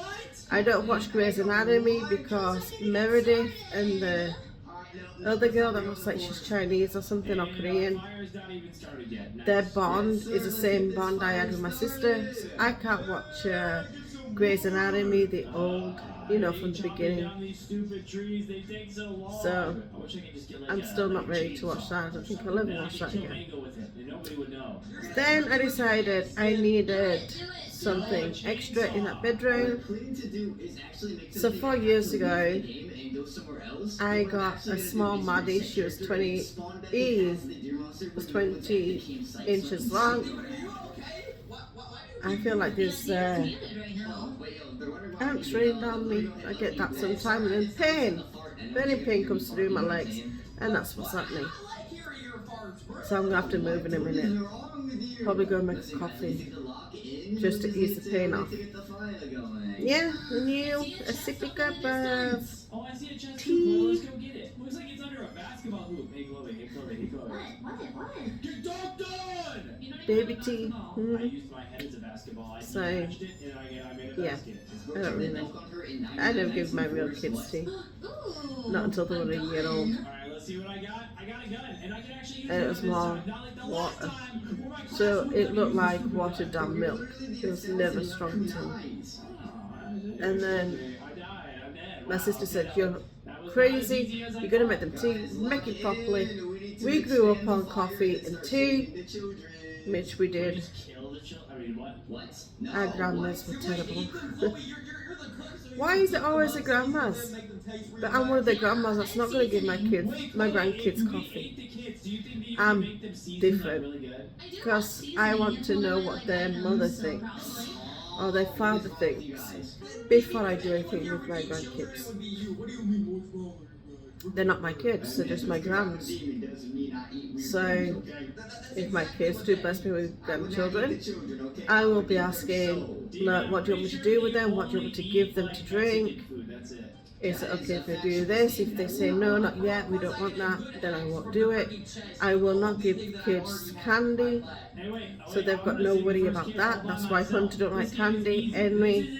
I don't watch Grey's Anatomy because Meredith and the other girl that looks like she's Chinese or something, or Korean, their bond is the same bond I had with my sister. So I can't watch Grey's Anatomy, the old, you know, from the beginning. So I'm still not ready to watch that. I don't think I'll ever watch that again. Then I decided I needed something extra in that bedroom. So 4 years ago, I got a small Maddie. She was 20 inches long. I feel like there's ants raining on me. I get that sometimes, and pain. Burning pain comes through my legs, and that's what's happening. So I'm gonna have to move in a minute. Probably go and make a coffee just to ease the pain off. Yeah, and you a sippy cup of tea. Let's go get it. Looks like it's under a basketball hoop. Hey Chloe, hey Chloe, hey Chloe. What? Get dog done! Baby tea. I used my head as a basketball. I detached it and I made a Yeah, basket. I don't really. I never give my real kids tea. Not until they were a year old. Alright, let's see what I got. I got a gun and I can actually use And it it was this more time. Not like the water. last time where my class So was it looked like super watered down milk. It was never strong tea. And then I died. I'm dead. my sister said, you're crazy, you're gonna make them tea, make it properly. We grew up on coffee and tea, which we did. Our grandmas were terrible. Why is it always the grandmas? But I'm one of the grandmas that's not gonna give my grandkids coffee. I'm different because I want to know what their mother thinks or their father thinks before I do anything with my grandkids. They're not my kids, they're just my grands. So if my kids do bless me with grandchildren, I will be asking, look, what do you want me to do with them? What do you want me to give them to drink? Is it okay if I do this? If they say no, not yet, we don't want that, then I won't do it. I will not give kids candy, so they've got no worry about that. That's why Hunter don't like candy. Henry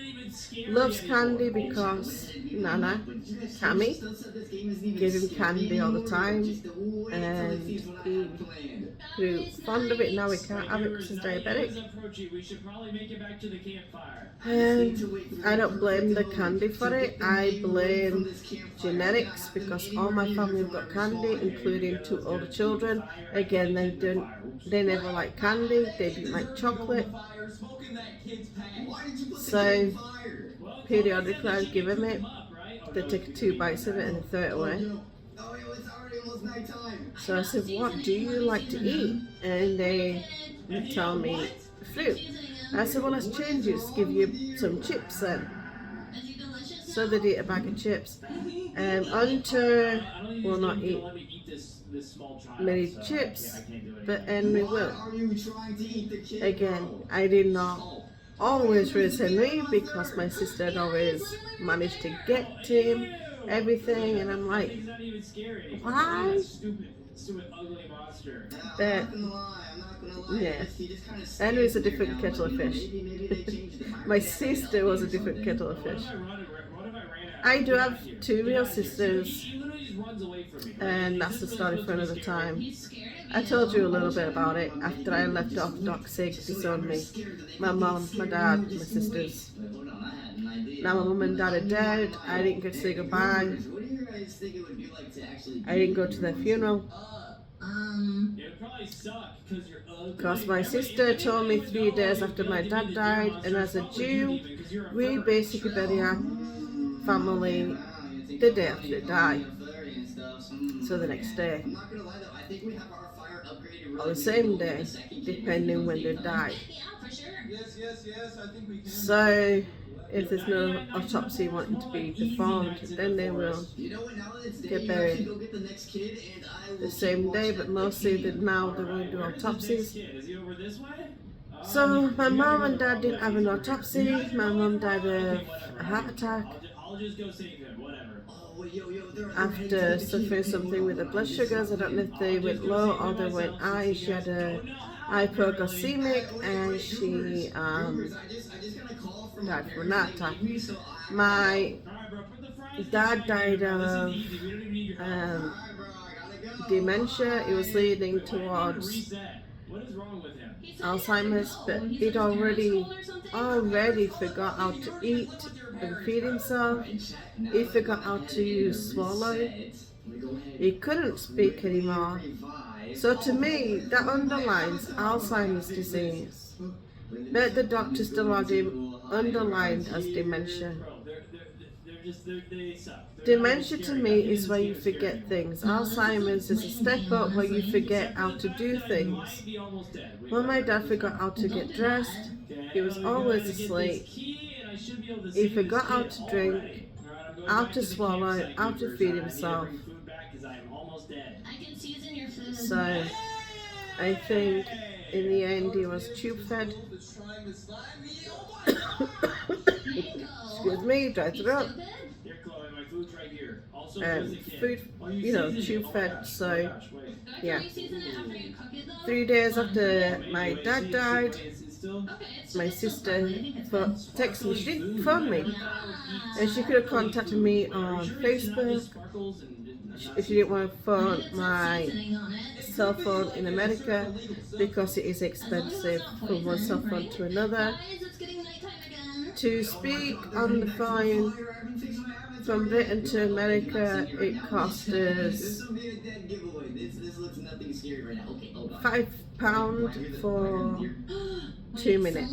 loves candy because Nana, Tammy, give him candy all the time, and he grew fond of it. Now he can't have it because he's diabetic. And I don't blame the candy for it. I blame genetics because all my family have got candy, including 2 older children. Again, they never like candy. They didn't like chocolate. So periodically I'd give them it. They take 2 bites of it and they throw it away. So I said, what do you like to eat? And they tell me fruit. I said, well, let's change it. Let's give you some chips then. So they eat a bag of chips. Hunter I don't think will this not game's eat gonna let me eat this small child. many so chips, I can't do it but anymore. Henry Why will. are you trying to eat the kid, Again, bro? I did not Oh. always raise Henry because my sister had always managed to get him everything, and I'm That like, thing's not even scary anymore. why? That stupid, ugly monster. Yeah, But- I'm not gonna lie. yeah. He just kinda Henry's a stands there different now, kettle of but, you know, fish. Maybe they changed it. My sister was a different kettle of What fish. if I ran out? I do Get have out here. two Get real out here. sisters, He literally just runs away from me. and Is that's this the really story for supposed to be another scary? time. I told you a little bit about it after I left off Doxig, disowned me. My mom, my dad, my sisters. Wait, hold on, I had an idea. Now my mum and dad are dead. I didn't get to say goodbye. What do you guys think it would be like to actually I didn't go to their funeral. It would probably suck because you're ugly. Because my sister told me 3 days after my dad died, and as a Jew, we basically bury our family the day after they die. So the next day, I'm not gonna lie though, I think we have our fire upgraded or the same day, depending when they die. Yes, I think we can. So if there's no autopsy wanting to be performed, then they will You know what, now that it's day, get you buried actually go get the next kid and I will the same keep day, watching but the mostly kid. now they won't do autopsies. Is he over this way? So my mom and dad didn't have an autopsy. My mom died of a heart attack I'll just go save him. Whatever. Oh, wait, yo, they're after heading to the suffering kid. something with the blood sugars. I don't know if they went low or they went high. She had a hypoglycemic and she I just got a call from died my from parents that that they attack. gave me, so I- My Alright, bro. Put the fries dad down. died This is of easy. We don't even need your help. um, Alright, bro, I gotta go. dementia. It was leading Why did he towards reset? What is wrong with him? Alzheimer's, but he'd already forgot how to eat and feed himself. He forgot how to swallow. He couldn't speak anymore. So to me, that underlines Alzheimer's disease. But the doctor still had him underlined as dementia. Bro, they suck. Dementia to me is where you forget things. Alzheimer's is a step up where you forget how to do things. When my dad forgot how to get dressed, he was always asleep. He forgot how to drink, how to swallow, how to feed himself. So I think in the end he was tube fed. Excuse me, dry throat. Here, Chloe, my food's right here. Also, Food, tube fed. So yeah. Yeah. 3 days after my dad died, my sister texted me. She didn't phone me, and she could have contacted me on Facebook if she didn't want to phone my cell phone in America, because it is expensive from one cell phone to another. To speak on the phone from Britain to America, it cost us This will be a dead giveaway. This looks nothing scary right now. Okay, hold on. £5 for 2 minutes.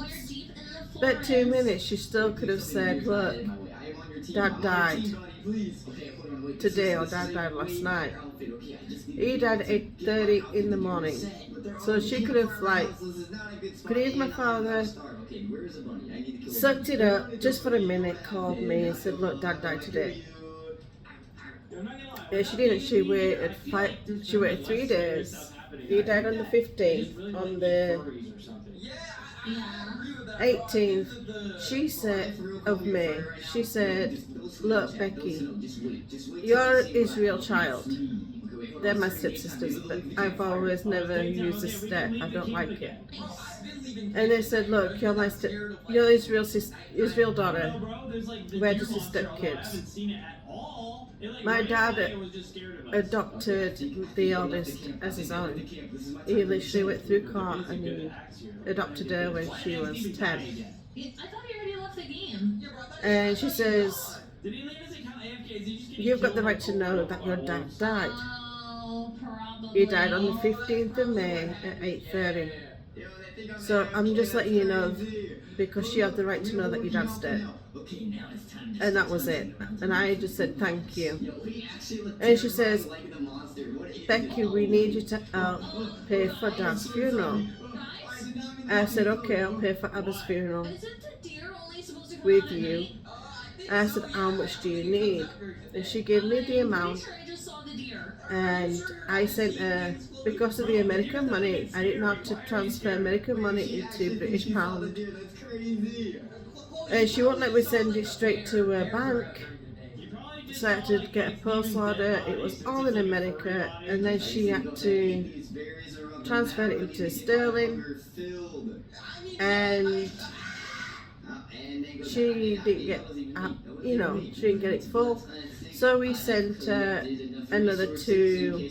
But 2 minutes, she still could have said, look, Dad died today or Dad died last night. He died at 8:30 in the morning. So she could have grieved my father, sucked it up just for a minute, called me and said, look, Dad died today. Yeah, she didn't. She waited 3 days. He died on the 15th. On the 18th, she said of May, she said, look, Becky, you're an Israel child. They're my stepsisters, but I've always never used a step. I don't like it. And they said, look, you're Israel daughter. We're just the stepkids. My dad adopted the eldest as his own. He literally went through court and he adopted her when she was 10. I thought he already left the game. And she says, you've got the right to know that your dad died. Oh, probably. He died on the 15th of May at 8:30. So I'm just letting you know, because you have the right to know that your dad's dead. And that was it. And I just said thank you. And she says, Becky, we need you to help pay for Dad's funeral. I said, okay, I'll pay for Abba's funeral Isn't the deer only supposed to come with out at you. night? I said, how much do you need? And she gave me the amount. Pretty sure I just saw the deer. And I sent her, because of the American money, I didn't know how to transfer American money into British pound. That's crazy. And she won't let me send it straight to her bank. So I had to get a post order. It was all in America, and then she had to transfer it into sterling, and she didn't get, she didn't get it full. So we sent her another 2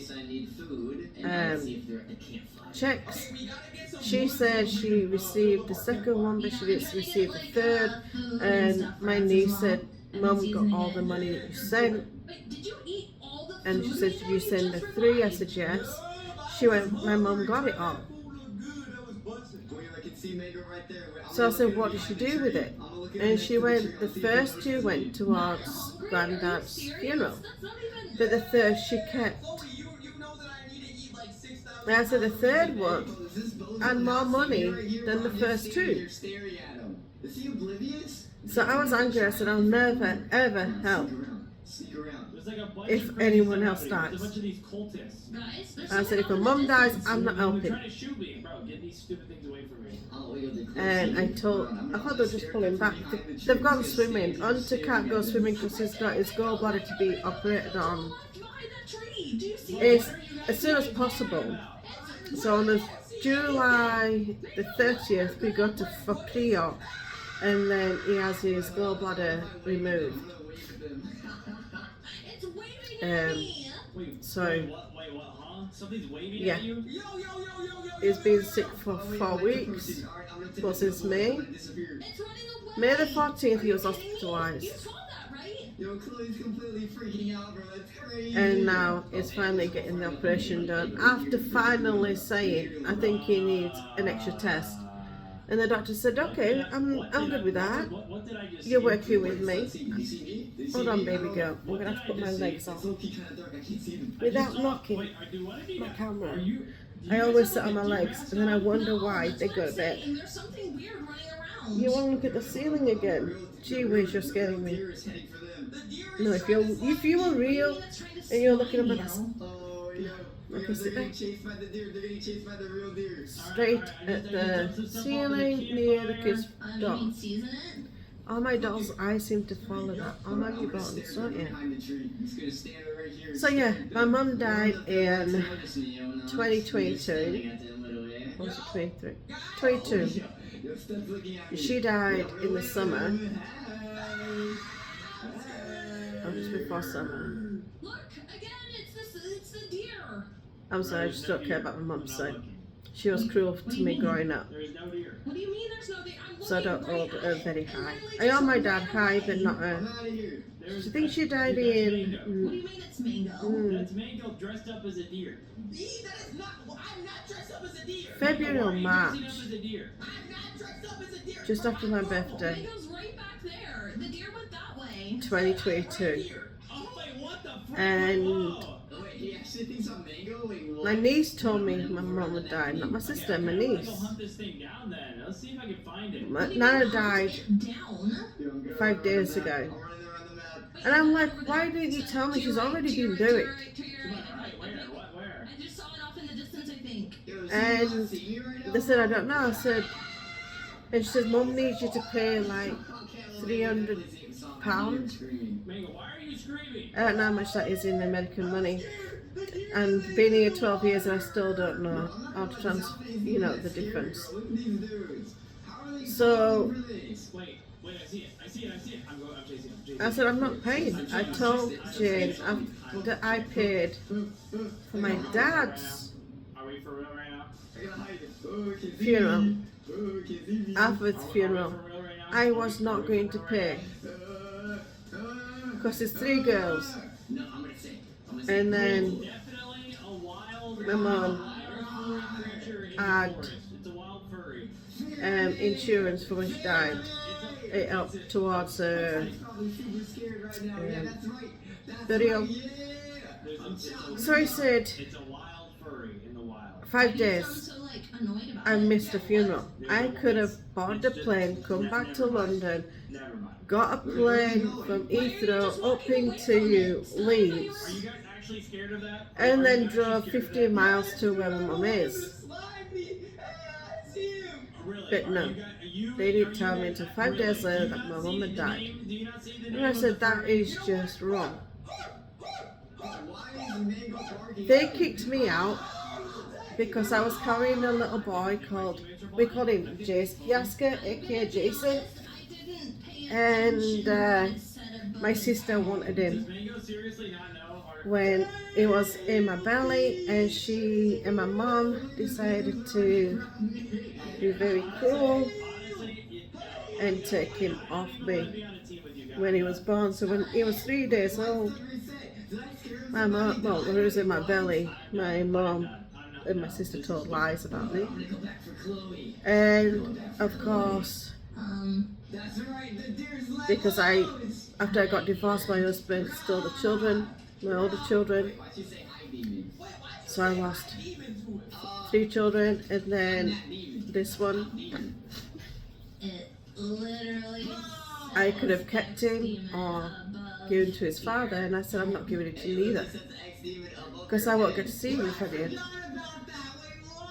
checks. She said she received the second one, but she didn't receive the third. And my niece said, Mum got all the money that you sent. And she said, did you send her 3? I said, yes. She went, my mum got it all. So I said, what did she do with it? And she went, the first 2 went towards Granddad's funeral, but the third she kept. And I said, the third one had more money than the first 2. So I was angry. I said, I'll never ever help if anyone else dies. I said, if my mum dies, I'm not helping. And I thought they were just pulling back. They've gone swimming. Hunter can't go swimming because he's got his gallbladder to be operated on. It's as soon as possible. So on the July the 30th, we go to Fakio, and then he has his gallbladder removed. So yeah, he's been sick for 4 weeks. Well, since May the 14th, he was hospitalized. And now he's finally getting the operation done after finally saying, I think he needs an extra test. And the doctor said, okay, I'm good with that. You're working with me. Hold on, baby girl. I'm going to have to put my legs on. Without knocking my camera, I always sit on my legs, and then I wonder why they go to bed. You want to look at the ceiling again? Gee whiz, you're scaring me. No, if you were real and you're looking up at us, okay, sit there. Straight at the ceiling near the kids' doll. All my dolls' eyes seem to follow that. All my new buttons, don't you? So yeah, my mum died in 2022. Or was it 23? 22. She died in the summer. Oh, just before summer. Look, again, it's the deer. I'm sorry, I just don't care about my mum's side. She was cruel to me growing up. There is no deer. What do you mean there's no deer? So I don't hold her very high. I hold my dad high, but not her. I think she died in... What do you mean it's Mango? That's Mango dressed up as a deer. That is not. I'm not dressed up as a deer. February or March. Dressing up as a deer. I'm not dressed up as a deer. Just after my birthday. Mango's right back there. The deer went that way. 2022. Oh, wait, what the frick? And Whoa. Wait, he actually thinks I'm Mango? Wait, what? my niece told me my mum had died. Not my sister, my niece. Go hunt this thing down then. Let's see if I can find it. My Nana died Down. 5 days ago. I'm running around the map. And I'm like, why didn't you tell me? She's already been doing it. Right, where? I just saw it off in the distance, I think. Yo, is And he not seeing you right now? they said, I don't know. I said, and she said, Mum needs you to pay like £300. Mango, why are you screaming? I don't know how much that is in American money. And being here 12 years, I still don't know how to the difference. So Wait, I see it. I'm chasing. I said, I'm not paying. I told Jane that I paid for my dad's Are we for real right now? funeral. After the funeral, For real right now? I was not going to pay because there's 3 girls. No, I'm gonna say. And then Definitely a wild my mum creature in the had forest. It's a wild furry. insurance for when she died. It helped towards her burial. So I said It's a wild furry in the wild. 5 days. So like I missed a funeral. I could have bought a plane, come back to London, Never mind. got a plane from Heathrow up into Are Leeds, you guys actually scared of that? and Are then you actually drove scared of 15 that? miles to where my mum is. Slide me. Hey, I see him. Really? But Are no, you guys, are you, they are did you tell me guys- until 5 really? days Do you later that not my see mum the had died. name? Do you not see the And name I of said the that furry? is just wrong. Why is Mango barking? They kicked me out because I was carrying a little boy called, we called him Jason Yaska, aka Jason, and my sister wanted Does him Mango seriously not know? Or when it was in my belly, and she and my mom decided to be very cruel honestly, and take him off I me be on a team with you guys. when he was born. So when he was 3 days old, my mom, well, when he was in my belly, my mom and my sister told lies about me. Go back for Chloe. And of course, That's right, the deer's let because loose. after I got divorced, my husband stole the children, my older children. Why'd you say hi, demon? So I lost 3 children, and then this one, It literally. I could have kept him or given to his father, and I said I'm not giving it to him either, because I won't get to see him if I did.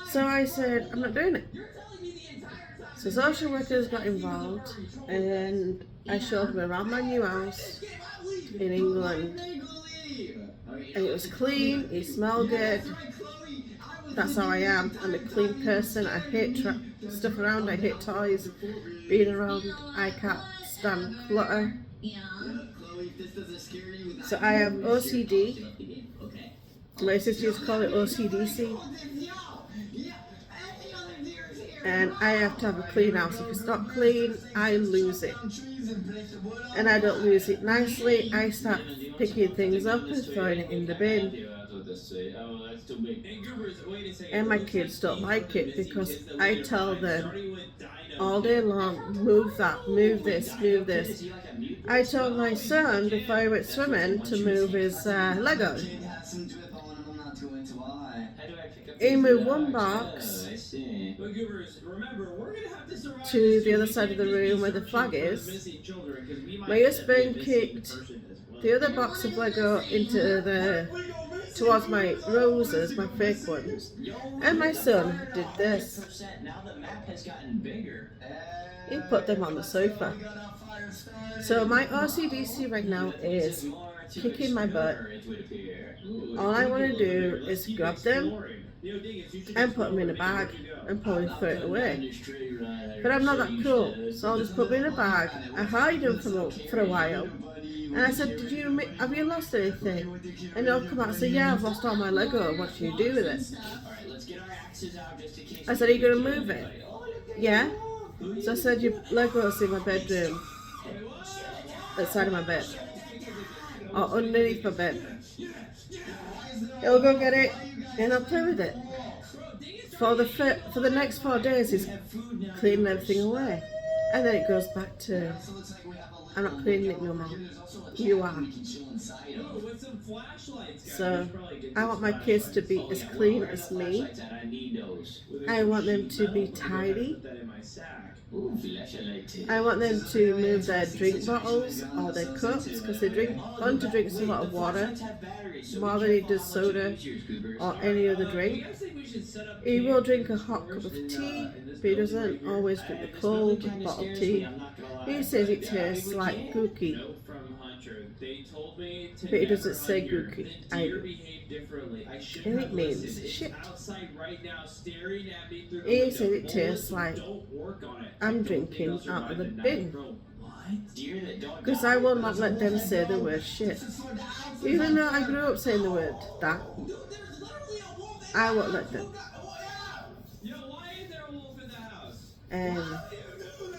So I said I'm not doing it. So social workers got involved, and I showed them around my new house in England, and it was clean, it smelled good. That's how I am. I'm a clean person. I hate stuff around. I hate toys, being around. I can't stand clutter. Yeah. So I have OCD. My sister used to call it OCDC. And I have to have a clean house. If it's not clean, I lose it. And I don't lose it nicely. I start picking things up and throwing it in the bin. Hey, Goobers, wait a second. And my Looks kids don't you like were it because missing kids that I we tell find, them starting with Dino. all day long, move that, move this, move this. I told my son before I went swimming to move his Lego. He moved one box But Goobers, remember, we're gonna have to surround to this the other week side of the and room be where the flag searching for is. missing children, 'cause we might My end up husband missing kicked person as well. the other box of Lego into towards my roses, my fake ones. And my son did this. Now the map has gotten bigger. He put them on the sofa. So my OCDC right now is kicking my butt. All I want to do is grab them and put them in a bag and probably throw it away. But I'm not that cool, so I'll just put them in a bag. I hide them for a while. And I said, have you lost anything? And he'll come out and say, yeah, I've lost all my Lego. What do you do with it? I said, are you going to move it? Yeah. So I said, your Lego's in my bedroom, outside of my bed, or underneath my bed. He'll go get it, and I'll play with it. For the next 4 days, he's cleaning everything away, and then it goes back to, I'm not cleaning it no more. You are. So I want my kids to be as clean as me. I want them to be tidy. I want them to move their drink bottles or their cups, because they drink. Hunter drinks a lot of water, more than he does soda or any other drink. He will drink a hot cup of tea, but he doesn't always drink the cold bottled tea. He says it tastes like gookie, but he doesn't say gookie. I do. And it means shit. He said it tastes like I'm drinking out of the bin. Because I will not let them say the word shit. Even though I grew up saying the word that, I won't let them. And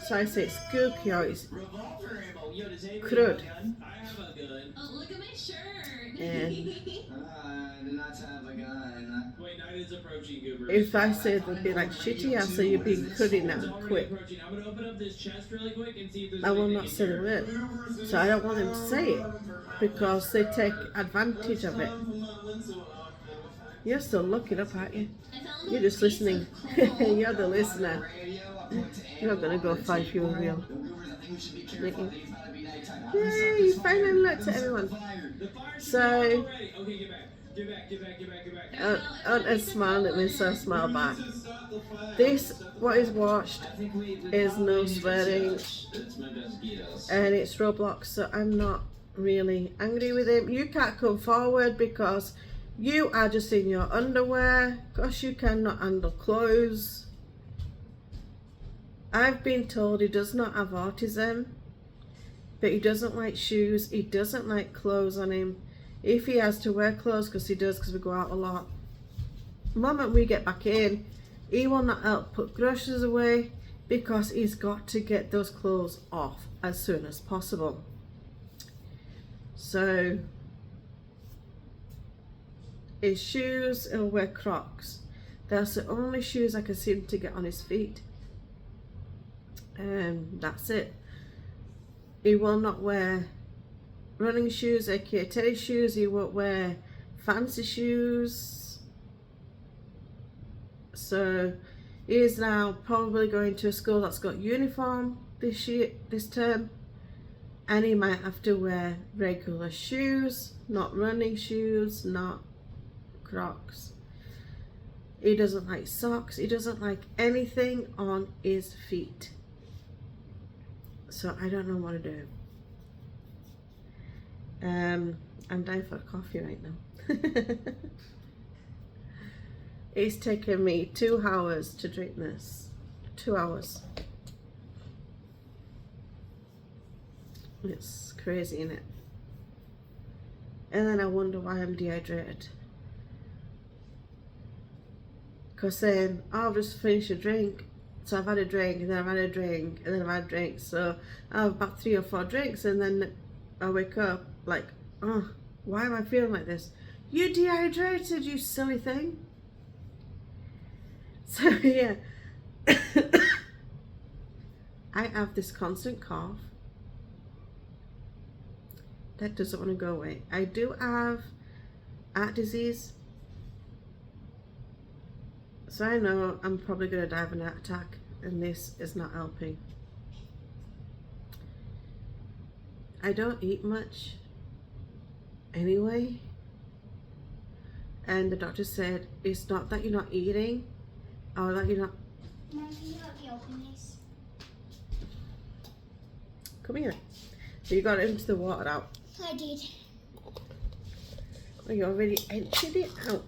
so I say it's gooky or it's crud. Oh, look at my shirt. And I do not have a gun. Wait, night is approaching, Goober. if I say they'd be like shitty, I say you're being cruddy now, quit. I'm gonna open up this chest really quick and see if there's I will anything not in say the here. word. So I don't want them to say it, because they take advantage of it. You're still looking up, aren't you? You're just listening. You're the listener. You're gonna go find you a reel. Yay, you finally looked at everyone. So, Aunt smiled at me, so I smiled back. This, what is watched, is no swearing, and it's Roblox, so I'm not really angry with him. You can't come forward because you are just in your underwear, because you cannot handle clothes. I've been told he does not have autism, but he doesn't like shoes, he doesn't like clothes on him. If he has to wear clothes, because he does, because we go out a lot, the moment we get back in, he will not help put groceries away because he's got to get those clothes off as soon as possible. So, his shoes, he'll wear Crocs. That's the only shoes I can seem to get on his feet. That's it. He will not wear running shoes, aka tennis shoes. He won't wear fancy shoes. So he is now probably going to a school that's got uniform this term, and he might have to wear regular shoes, not running shoes, not Crocs. He doesn't like socks. He doesn't like anything on his feet. So I don't know what to do. I'm dying for coffee right now. It's taken me 2 hours to drink this. 2 hours. It's crazy, isn't it? And then I wonder why I'm dehydrated. Because then I'll just finish a drink. So I've had a drink, and then I've had a drink, and then I've had a drink. So I have about 3 or 4 drinks, and then I wake up like, oh, why am I feeling like this? You dehydrated, you silly thing. So yeah, I have this constant cough that doesn't want to go away. I do have heart disease, so I know I'm probably going to die of an heart attack, and this is not helping. I don't eat much anyway, and the doctor said it's not that you're not eating or that you're not. Mom, can you help me open this? Come here. You got it into the water out. I did. Oh, you already emptied it out.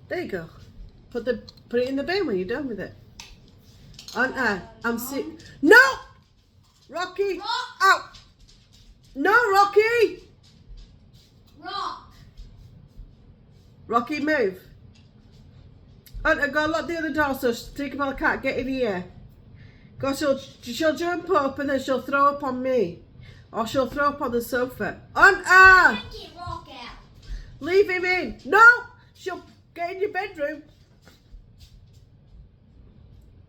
There you go. Put it in the bin when you're done with it. I'm sick. No, Rocky. Out. No, Rocky. Rock. Rocky, move. Go lock the other door so Tinkerbell can't get in here. Go, she'll jump up and then she'll throw up on me. Or she'll throw up on the sofa. Get Rock out. Leave him in. No, she'll get in your bedroom.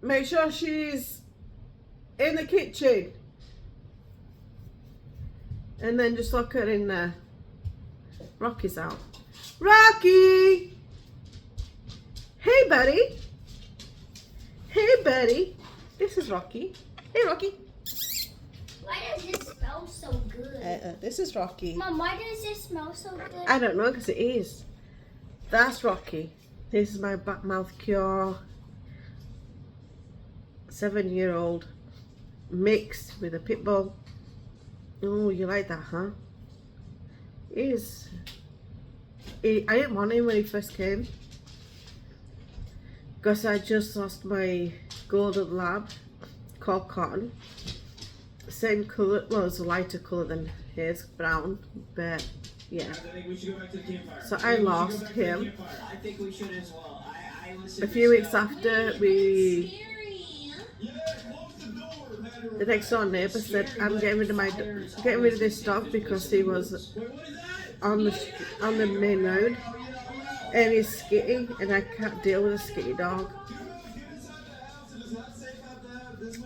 Make sure she's in the kitchen. And then just lock her in there. Rocky's out. Rocky! Hey, buddy. Hey, buddy. This is Rocky. Hey, Rocky. Why does this smell so good? This is Rocky. Mom, why does this smell so good? I don't know, because it is. That's Rocky. This is my back mouth cure. 7-year-old mixed with a pit bull. Oh, you like that, huh? I didn't want him when he first came, because I just lost my golden lab called Cotton. Same colour, well, it's a lighter colour than his, brown, but yeah. So I lost him. I think we should as well. A few weeks after, the next door neighbour said, I'm getting rid of this dog because he was on the main road and he's skitty, and I can't deal with a skitty dog.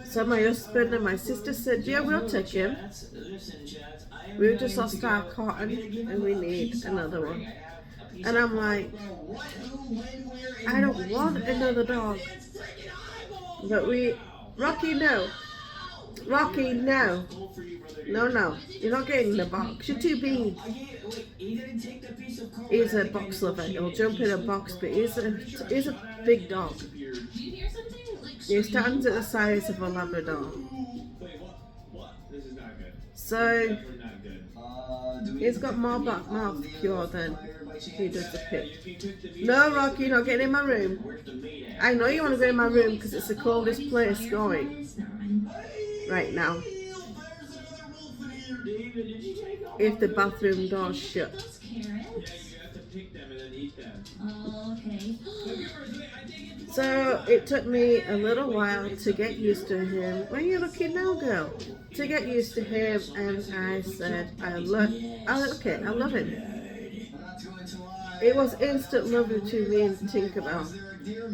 So my husband and my sister said, yeah, we'll take him. We've just lost our Cotton and we need another one. And I'm like, I don't want another dog. But Rocky, no. Rocky, no. No. You're not getting in the box. You're too big. He's a box lover. He'll jump in a box, but he's a big dog. He stands at the size of a Labrador. This is not good. So Definitely not good. he's got more back mouth cure than he does the pit. No, Rocky, you're not getting in my room. I know you want to go in my room because it's the coldest place going right now. If the bathroom door's shut. Yeah, you have to pick them and then eat them. Oh, okay. So it took me a little while to get used to him. Where are you looking now, girl? To get used to him, and I said, I love him. It was instant love between me and Tinkerbell.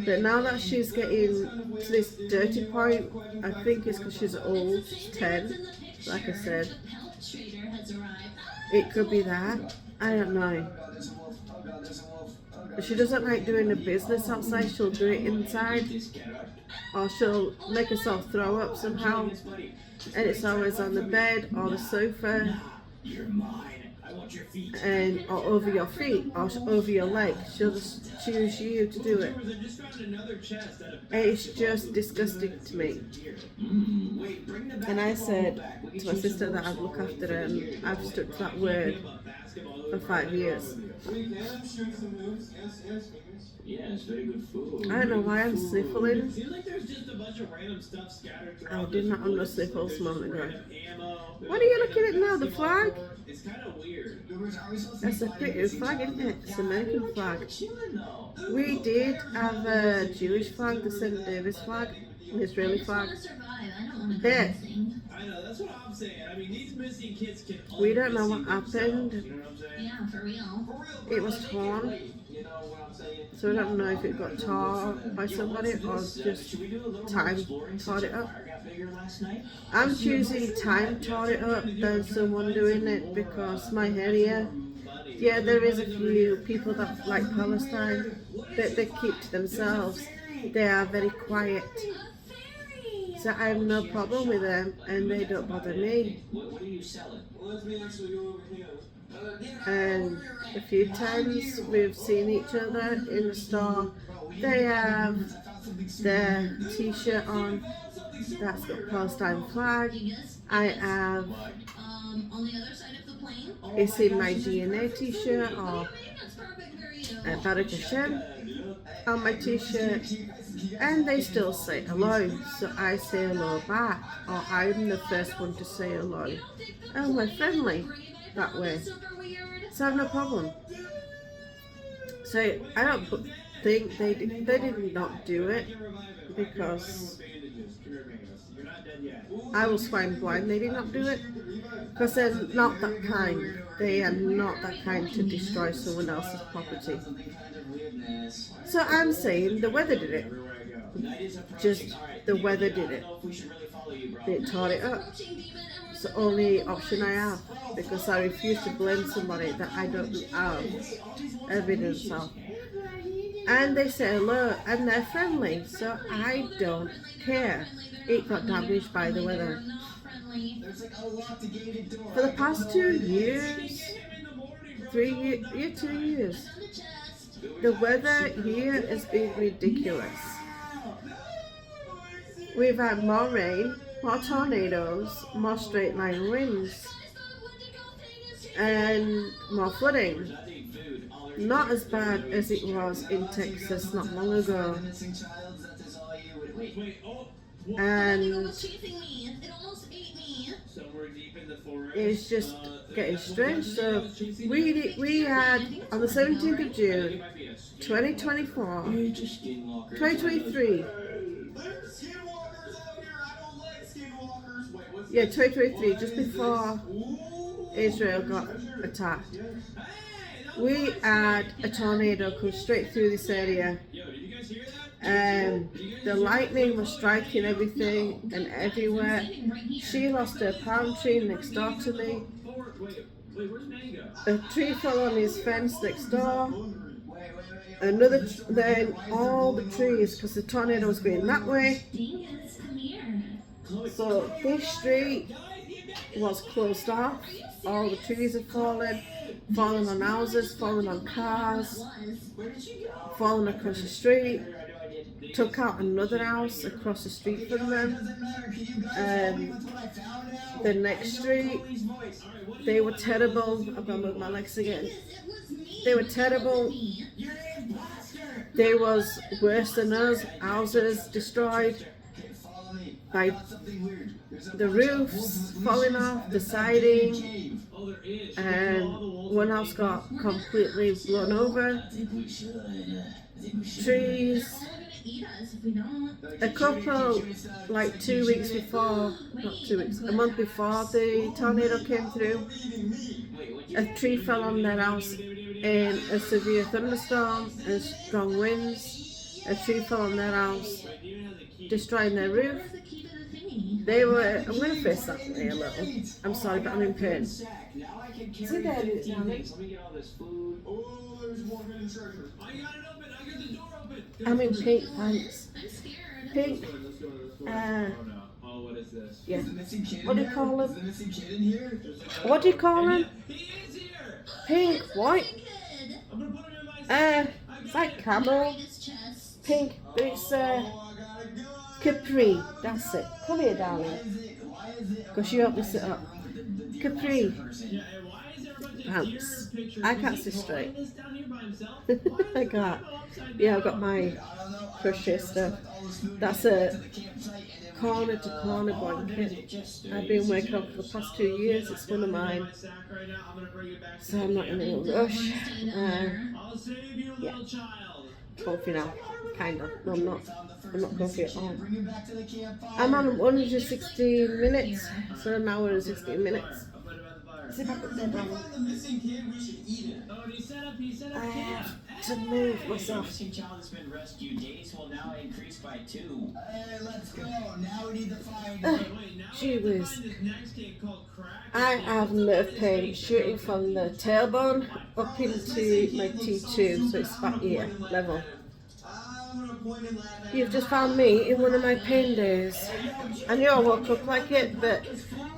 But now that she's getting to this dirty point, I think it's because she's old, she's 10, like I said. It could be that. I don't know. She doesn't like doing the business outside, she'll do it inside. Or she'll make herself throw up somehow. And it's always on the bed or the sofa. And or over your feet or over your legs. She'll just choose you to do it. It's just disgusting to me. And I said to my sister that I'd look after her, and I've stuck to that word for 5 years. Yeah, it's very good food. I don't know why I'm sniffling. Seems like there's just a bunch of random stuff scattered I throughout. did not have no sniffles a moment ago. Ammo. What are you looking at now? The flag? It's kind of weird. That's a pretty flag, isn't it? It's an American flag. Chilling though. We did have a Jewish flag, the St. David's flag, an Israeli flag. But I know, that's what I'm saying. I mean, these missing kids can all we don't know what see happened. themselves, you know what I'm saying? Yeah, for real. It was torn, so we don't know if it got torn by somebody or just time tore it up. I'm choosing time tore it up than someone doing it because my area, yeah, there is a few people that like Palestine, but they keep to themselves. They are very quiet. So I have no problem with them and they don't bother me. What are you selling? And a few times we've seen each other in the store. They have their t-shirt on that's got Palestine flag. I have On the other side of the plane. it's in my DNA t-shirt or Baruch Hashem on my t-shirt, and they still say hello, so I say hello back, or I'm the first one to say hello. And we're friendly that way, so I have no problem. So I don't think they did not do it because I was swine blind. They did not do it because they're not that kind. They are not that kind to destroy someone else's property. So I'm saying the weather did it. Just the weather did it. It tore it up. It's the only option I have because I refuse to blame somebody that I don't have evidence of. And they say hello and they're friendly, so I don't care. It got damaged by the weather. For the past 2 years, 2 years, the weather here has been ridiculous. We've had more rain, more tornadoes, more straight line winds, and more flooding. Not as bad as it was in Texas not long ago. And it's just getting strange. So we had on the 17th of June 2024 2023 yeah 2023, just before Israel got attacked, we had a tornado come straight through this area. The lightning was striking everything and everywhere. She lost her palm tree next door to me. Wait, where's Mango? A tree fell on his fence next door. Wait. Another, then all the trees, because the tornado was going that way. Dingus, come here. So this street was closed off. All the trees had fallen on houses, fallen on cars, Where did she go? fallen across the street. I did. Took out another house across the street from them. Doesn't matter. Can you guys tell me what's what I found now? The next street, Chloe's voice. they were terrible. I'm gonna move my legs again. It was me. They were terrible. You're an imposter. They was worse than us. Houses destroyed. Okay, follow me. By I got something weird. There's a the bunch of roofs wolves falling leashes off, and the a siding, cave. Oh, there is. and one house got completely blown over. I think we should. Trees. They're all gonna eat us if we don't. A couple, like 2 weeks before, not 2 weeks, a month before the tornado came through, a tree fell on their house in a severe thunderstorm and strong winds. A tree fell on their house, destroying their roof. Where's the key to the thingy? They were, I'm going to face that way a little. I'm sorry, but I'm in pain. Now I can See carry there, 15 darling? things. Let me get all this food. Oh, there's more hidden treasure. I got it open. I got the door open. I'm in pink pants. I'm scared. Pink, Let's go. uh, Oh no. Oh, what is this? yeah. Is the missing kid What do in you call here? him? Is the missing kid in here? What do you call him? He is here. Pink, white, Kid. I'm gonna put him in my. it's like camel, His chest. pink, but it's Oh, I gotta go. capri, that's it. Come here, darling. Why is it? Because you helped me sit up. Capri. Yeah, and why is there a bunch of Pants. deer pictures? I Is can't he see straight. drawing this down here by himself? I can't. Yeah, I've got my crochet stuff. That's a corner to corner blanket. I've been working on for the past 2 years. It's one of mine, so I'm not in a rush. I'll save you, Yeah. little child. Comfy now, kind of. No, I'm not. I'm not comfy at all. Bring it back to the campfire. I'm on 116 minutes, so an hour and 16 minutes. I'll put him at the fire. See if I can If sit we down. find the missing kid, we should eat it. Oh, and he set up I camp. have to move The myself. missing child has been rescued. Days will now increase by 2. Hey, let's go. Now we need to find Uh, it. Wait, now Gee we have to whiz. find this next kid called Crack. I have nerve pain shooting from the tailbone up into my T2, so it's back here level. I'm gonna point and laugh at You've just found me in one of my pain days. I knew I woke up like it, but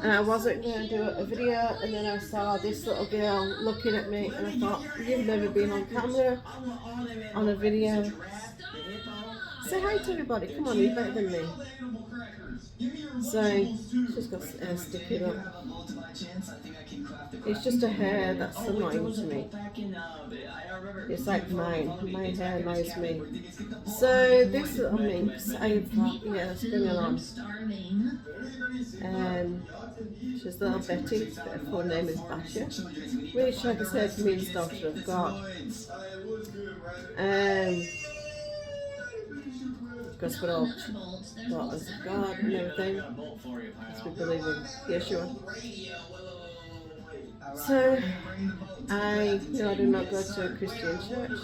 and I wasn't going to do a video, and then I saw this little girl looking at me, and I thought, you've never been on camera, on a video. Say hi to everybody, come on, you're better than me. all the animal crackers. Give me your So, vegetables too. she's got stick it up. Grab a bolt to my chance. I think I can craft a It's just a crafting hair table. that's Oh, wait, there annoying was to a me. bolt back in, I don't remember. It's like mine. My It's hair back in annoys the me. scaffold. Let's get the bolt. So this little minx, I've yeah, it's been I'm on. starving. She's little Betty, but her full name is Batya. Which, like I said, means daughter of God. Because we're all Bolts. There's daughters bolts of God and everything. Got a bolt for you, pal. Because we believe in Yeshua. Radio. Wait. So, I do not go to a Christian church.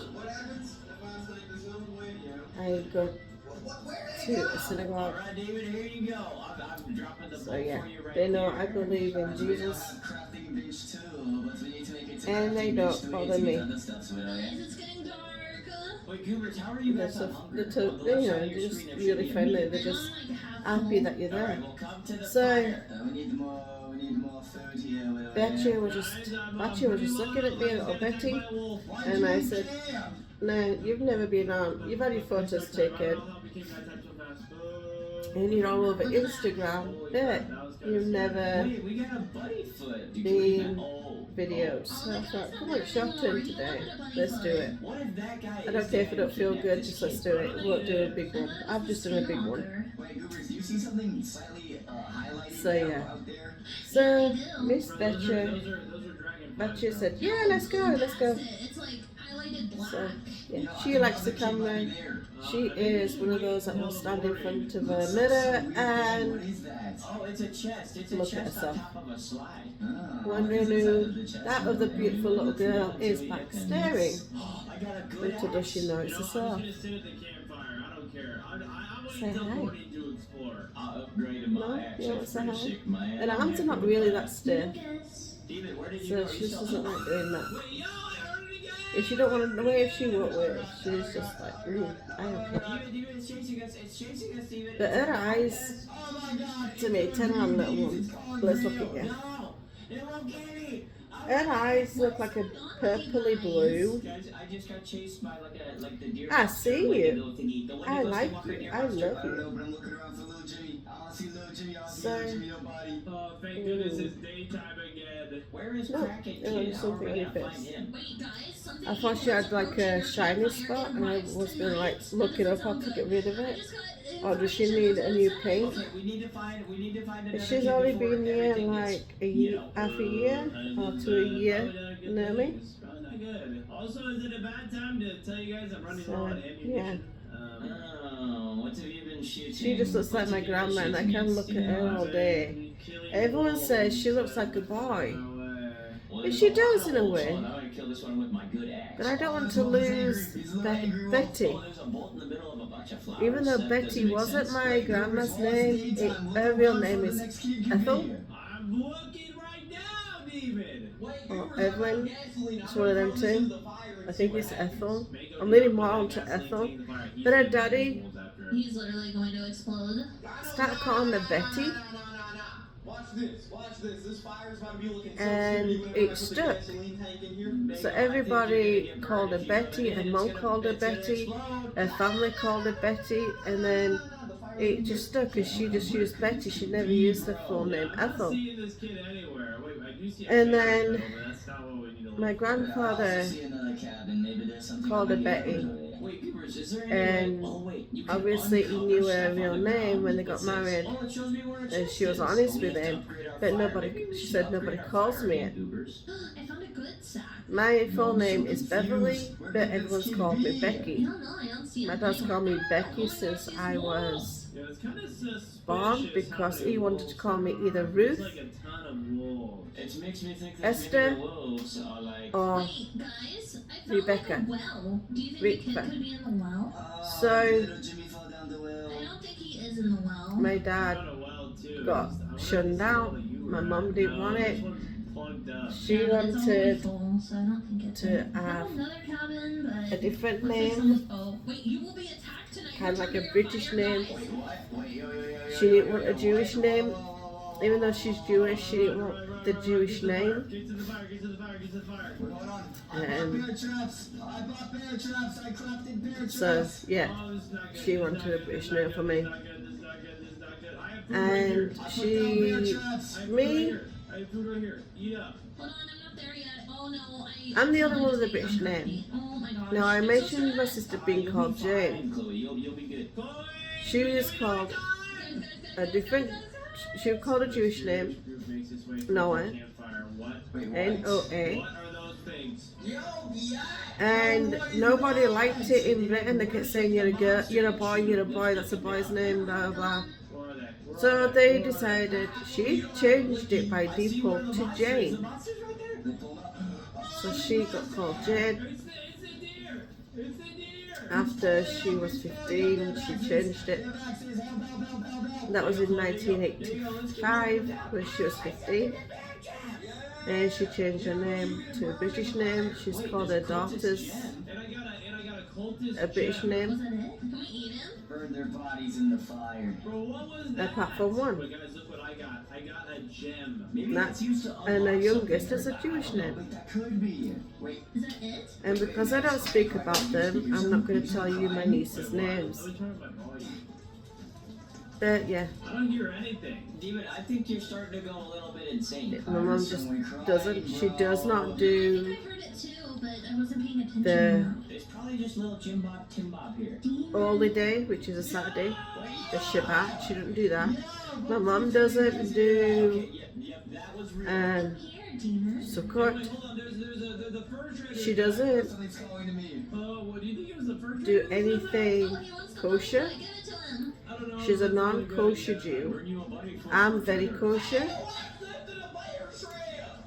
I go to a synagogue. Alright, David, here you go. I'm dropping the So bolt yeah, for you right they know here. I believe in Jesus, Crafting bench too, but we need to make it to and they crafting don't bench too. bother We need to me. get other stuff to it, okay? Guys, it's getting dark. Wait, Goobers, how are you They're guys so, on hunger? they're, On the you left know, side of they're your just screen, there should really be a friendly. meat. They're just Like half happy that you're Alright, there. well, come to the So, fire. We need more food here. Wait, Betty was just looking at me, little Betty, and I said, no, you've never been on, you've had your photos taken, and you're all over Instagram, but you've never Wait, we got a buddy foot. Did you been eat that? Oh, videoed. So I thought, come on, it's your turn today, let's do it. what if that guy I don't is care if I the don't feel guy good, that just kidnapped let's do it. this We won't do a kid? big one. I've just done a big one. Wait, Goobers, do you see something slightly highlighted So, yellow yeah. out there? So, Miss Betcha, Those are dragon Betcha said, yeah, let's go, let's go. It's like highlighted black. So, You yeah, know, I she think likes the another kid might camera. be there. She is one of those that will stand in front of a mirror What and is that? Oh, it's a chest. It's a Look at chest on herself. top of a slide. Oh, wondering what's inside who of the chest? that other beautiful little girl is back staring. Oh, I got a good Little does she know You it's know, I'm just herself. gonna sit at the campfire. I don't care. I'm Say waiting till hi. morning to explore. I upgraded my No, axe. you don't That's say pretty hi. sick, man. And her I'm arms are happy not with really that. that stiff. Dingus. David, where did you So go? she You just still doesn't like doing that. Wait, yo, I heard it again. If she don't want to wave, she won't wave. She's just like, I don't care. David, it's chasing us. It's chasing us, David. But her eyes, Oh my god. to me, 10 on little one. Let's look at you. No, it won't get me. Her eyes look like a purpley blue. Guys, I just got chased by like the deer. I see Wendigo you. thingy. The I Wendigos like walk right you. near I us. love I don't know, you. but I'm looking around for little Jimmy. I want to see little Jimmy. I want to see So- little Jimmy, nobody. Oh, thank goodness it's daytime again. Where is No, Kraken there Kid? was How are something we on your gonna face. find him? Wait, guys, something I thought she had like a shiny spot, and I was gonna like look it up how to get rid of it. Or does she need a new paint? Okay, we need to find another She's kid only before been here everything gets- like a year, half a year or to a year. You know me? It's probably not good. Also, is it a bad time to tell you guys I'm running So, low on ammunition? Oh, what have you been shooting? She just looks like my grandma, and I can look at her all day. Everyone says she looks like a boy, Well, but she does in a so way. now I kill this one with my good axe. But I don't want to lose Betty. Oh, there's a bolt in the middle of a bunch of flowers. Even though That Betty doesn't make wasn't sense. my grandma's name, her real name is Ethel I'm looking right now, David. or Evelyn. It's one of them two. I think it's Ethel. I'm leaning more onto Ethel. But her daddy He's literally going to explode. started calling her Betty, Watch this. Watch this. This fire's about to be looking so and serious. When I it put the stuck. gasoline tank in here. So everybody called her Betty, her mum called her Betty, her family called her Betty, and then it just stuck because she just used Betty. She never used her full name, I'm not Ethel. seeing this kid anywhere. Wait, I do see a And camera then though, but that's not what we need to look my for. grandfather See another cabin. Maybe there's something called her on the Betty. other. Wait, Beavers, is there any And way? Oh wait, you can obviously he uncover knew stuff her on real the name ground when they that got says, married, "Oh, it shows me where a and chest she was is." honest We with have to him. upgrade our But fire. nobody, Maybe we she should said upgrade nobody our calls fire me again, it. Goobers. I found a good sack. My full I'm name so is Beverly, confused. Where but did this everyone's kid called me be? Becky. I don't know, I don't see My it dad's anywhere. called me Oh Becky my since gosh, I these was wolves. Yeah, it's kind of suspicious. born how because many he wanted to wolves call me there either are. Ruth There's like a ton of wolves. It makes me think that Esther maybe the wolves are like. or Wait, guys, I found Rebecca. like a well. Do you think the Rebecca. kid could be in the well? So- little Jimmy fell down the well. I don't think he is in the well. my I dad found a well, too. got I wonder if shunned it's the out. well that you My were mum at. didn't No, want this it. one's plugged up. She Yeah, but it's already wanted full, so I don't think it's to it. I have found another cabin, but a different looks like name, someone's- Oh, wait, you will be attacked tonight. kind of like Return a to British your name. fire, guys. Wait, what? Wait, yo. She didn't want a Jewish name, even though she's Jewish. She didn't want the Jewish name. Get to the fire, get to the fire, get to the fire. Wait, hold on. I And- bought bear traps. I bought bear traps. I crafted bear traps. So yeah, Oh, this is not good. she This is wanted not a good. British This is not name for good. me. This is not good. This is not good. This is not good. I have food right here. And I put down bear she, traps. I have food me, right here. I have food right here. Eat up. Hold on, I'm not there yet. Oh no, I'm the only one with a I British forgot name. Oh my gosh. Now I I'm so mentioned my sad. sister being called Jane. Fine, Chloe, you'll be good. Chloe, She was called Guys, guys, a guys, different. guys, guys. She was called a Jewish name, This group makes its way from Noah. the campfire. What? Wait, what? N-O-A. What are those things? Yo, yeah. And nobody liked it in Britain. They kept saying you're a girl, you're a boy, that's a boy's name, blah blah. Where are they? Where So are they decided she changed it by default to Jane. So she got called Jane. It's the deer. It's the deer. After she was 15, she changed it. That was in 1985 when she was 15. And she changed her name to a British name. She's called her daughters And I got a cultist a British gem. name. Was that it? Can we eat him? Burn their bodies in the fire. Bro, what was that? Apart from one. But guys, look what I got. I got a gem. Maybe That- that's used to and the unlock youngest something is a like that. Jewish I don't know, name. but that could be. Wait, Is that it? And because I don't speak about them, I'm not going to tell you my niece's names. Let me turn up my volume. But yeah, I don't hear anything. David, I think you're starting to go a little bit insane. my mum just doesn't, she does not do I think I heard it too, but I wasn't paying attention. the It's probably just little Jim Bob, Tim Bob here. Holy Day, which is a Saturday, the Shabbat. She doesn't do that. My mum doesn't do Yep, that was real. um, Here, demon. Sukkot. Wait, hold on. There's the fur trader. She doesn't Something's calling to me. What do you think it was the fur do trader? anything Oh, he wants the kosher. money, give it to him. I don't know. She's a That's really non-kosher good. Jew. Burn you a buddy for I'm fur very trader. kosher.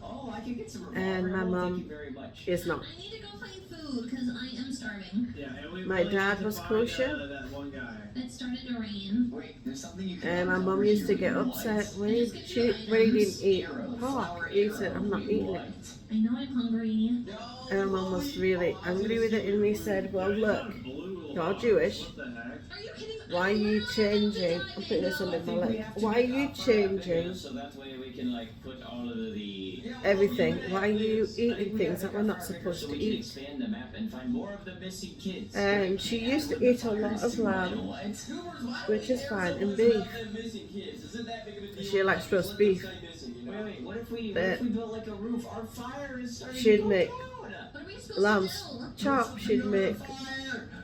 Oh, I could get some And my Thank mum you very much. is not. I need to go find food because I am starving. Yeah, and we My really dad need to was find, kosher. that one guy. It started to rain. Wait, there's something you can And my uncover mum used to here get in upset lights. when he didn't eat pork. He said, I'm not eating it. I know I'm hungry. And my mum was really angry with it, and he said, well, look, you're Jewish. What the heck? Are you kidding? Why are you changing? I'm putting this under my leg. Why are you changing So that way we can like put all of the everything? Why are you eating things that we're not supposed so to we can eat? expand the map and find more of the missing kids. And she used to eat a lot of lamb, which is fine, and beef. She likes roast beef. Wait, what if we But built like a roof? Our fire is starting she'd to go make down. What are we supposed lamb's to do? chop, she'd make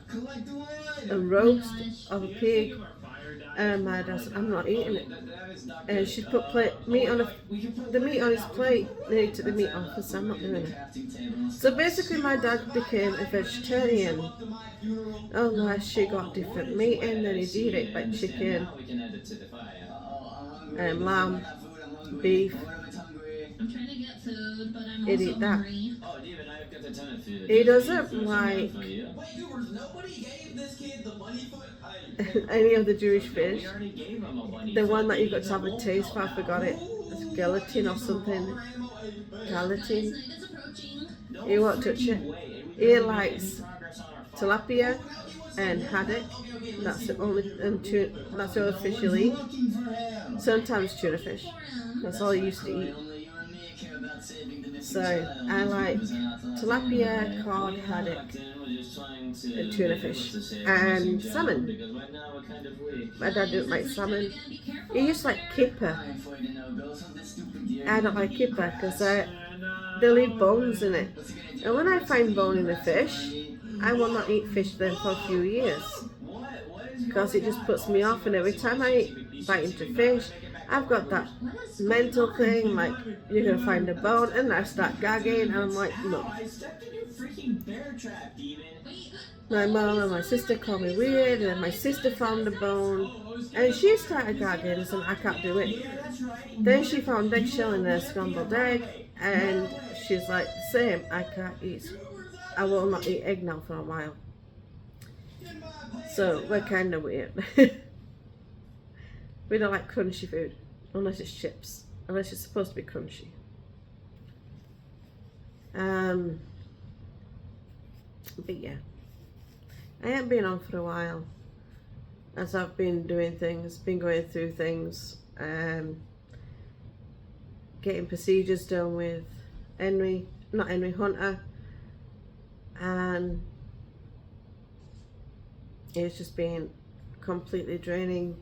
Collect the wood. a roast of a You guys pig, think of our fire dying? and my dad said, I'm not eating it. That is not And good. she'd put meat on we can put the meat on his plate, and he took the meat off, and said, I'm not doing it. So basically my dad became a vegetarian unless she got different meat in, then he'd eat it, like chicken, Now we can add it to the fire. lamb, beef. I'm trying to get food, but I'm He'd also eat that. hungry. Oh, David, I've got a ton of food. He doesn't Throw some like out for you. Wait, Goobers, nobody gave this kid the bunny foot? any of the Jewish No, fish. we already gave him a bunny The foot. one that you got to have a taste for, I forgot it. It's gelatin or something. Guys, Gelatin. night is approaching. No He won't touch freaking it. way. We He can't likes make any progress on our farm. tilapia and haddock. That's the only that's the only fish he'll eat. Sometimes tuna fish. That's all he used to eat. So I like tilapia, cod, haddock, and tuna fish, and salmon. Because right now we're kind of weak. My dad didn't like salmon. Gotta be careful. He used to like kipper. I don't like kipper because they leave bones in it. And when I find bone in a fish, I will not eat fish then for a few years because it just puts me off. And every time I bite into fish, I've got that mental thing like you're gonna find a bone, and I start gagging, and I'm like, no. I stepped in your freaking bear trap, Demon. My mom and my sister called me weird, and my sister found a bone, and she started gagging, and said I can't do it. Then she found eggshell in her scrambled egg, and she's like, same, I can't eat. I will not eat egg now for a while. So we're kind of weird. We don't like crunchy food, unless it's chips, unless it's supposed to be crunchy. But yeah, I haven't been on for a while, as I've been doing things, been going through things, getting procedures done with Hunter, and it's just been completely draining.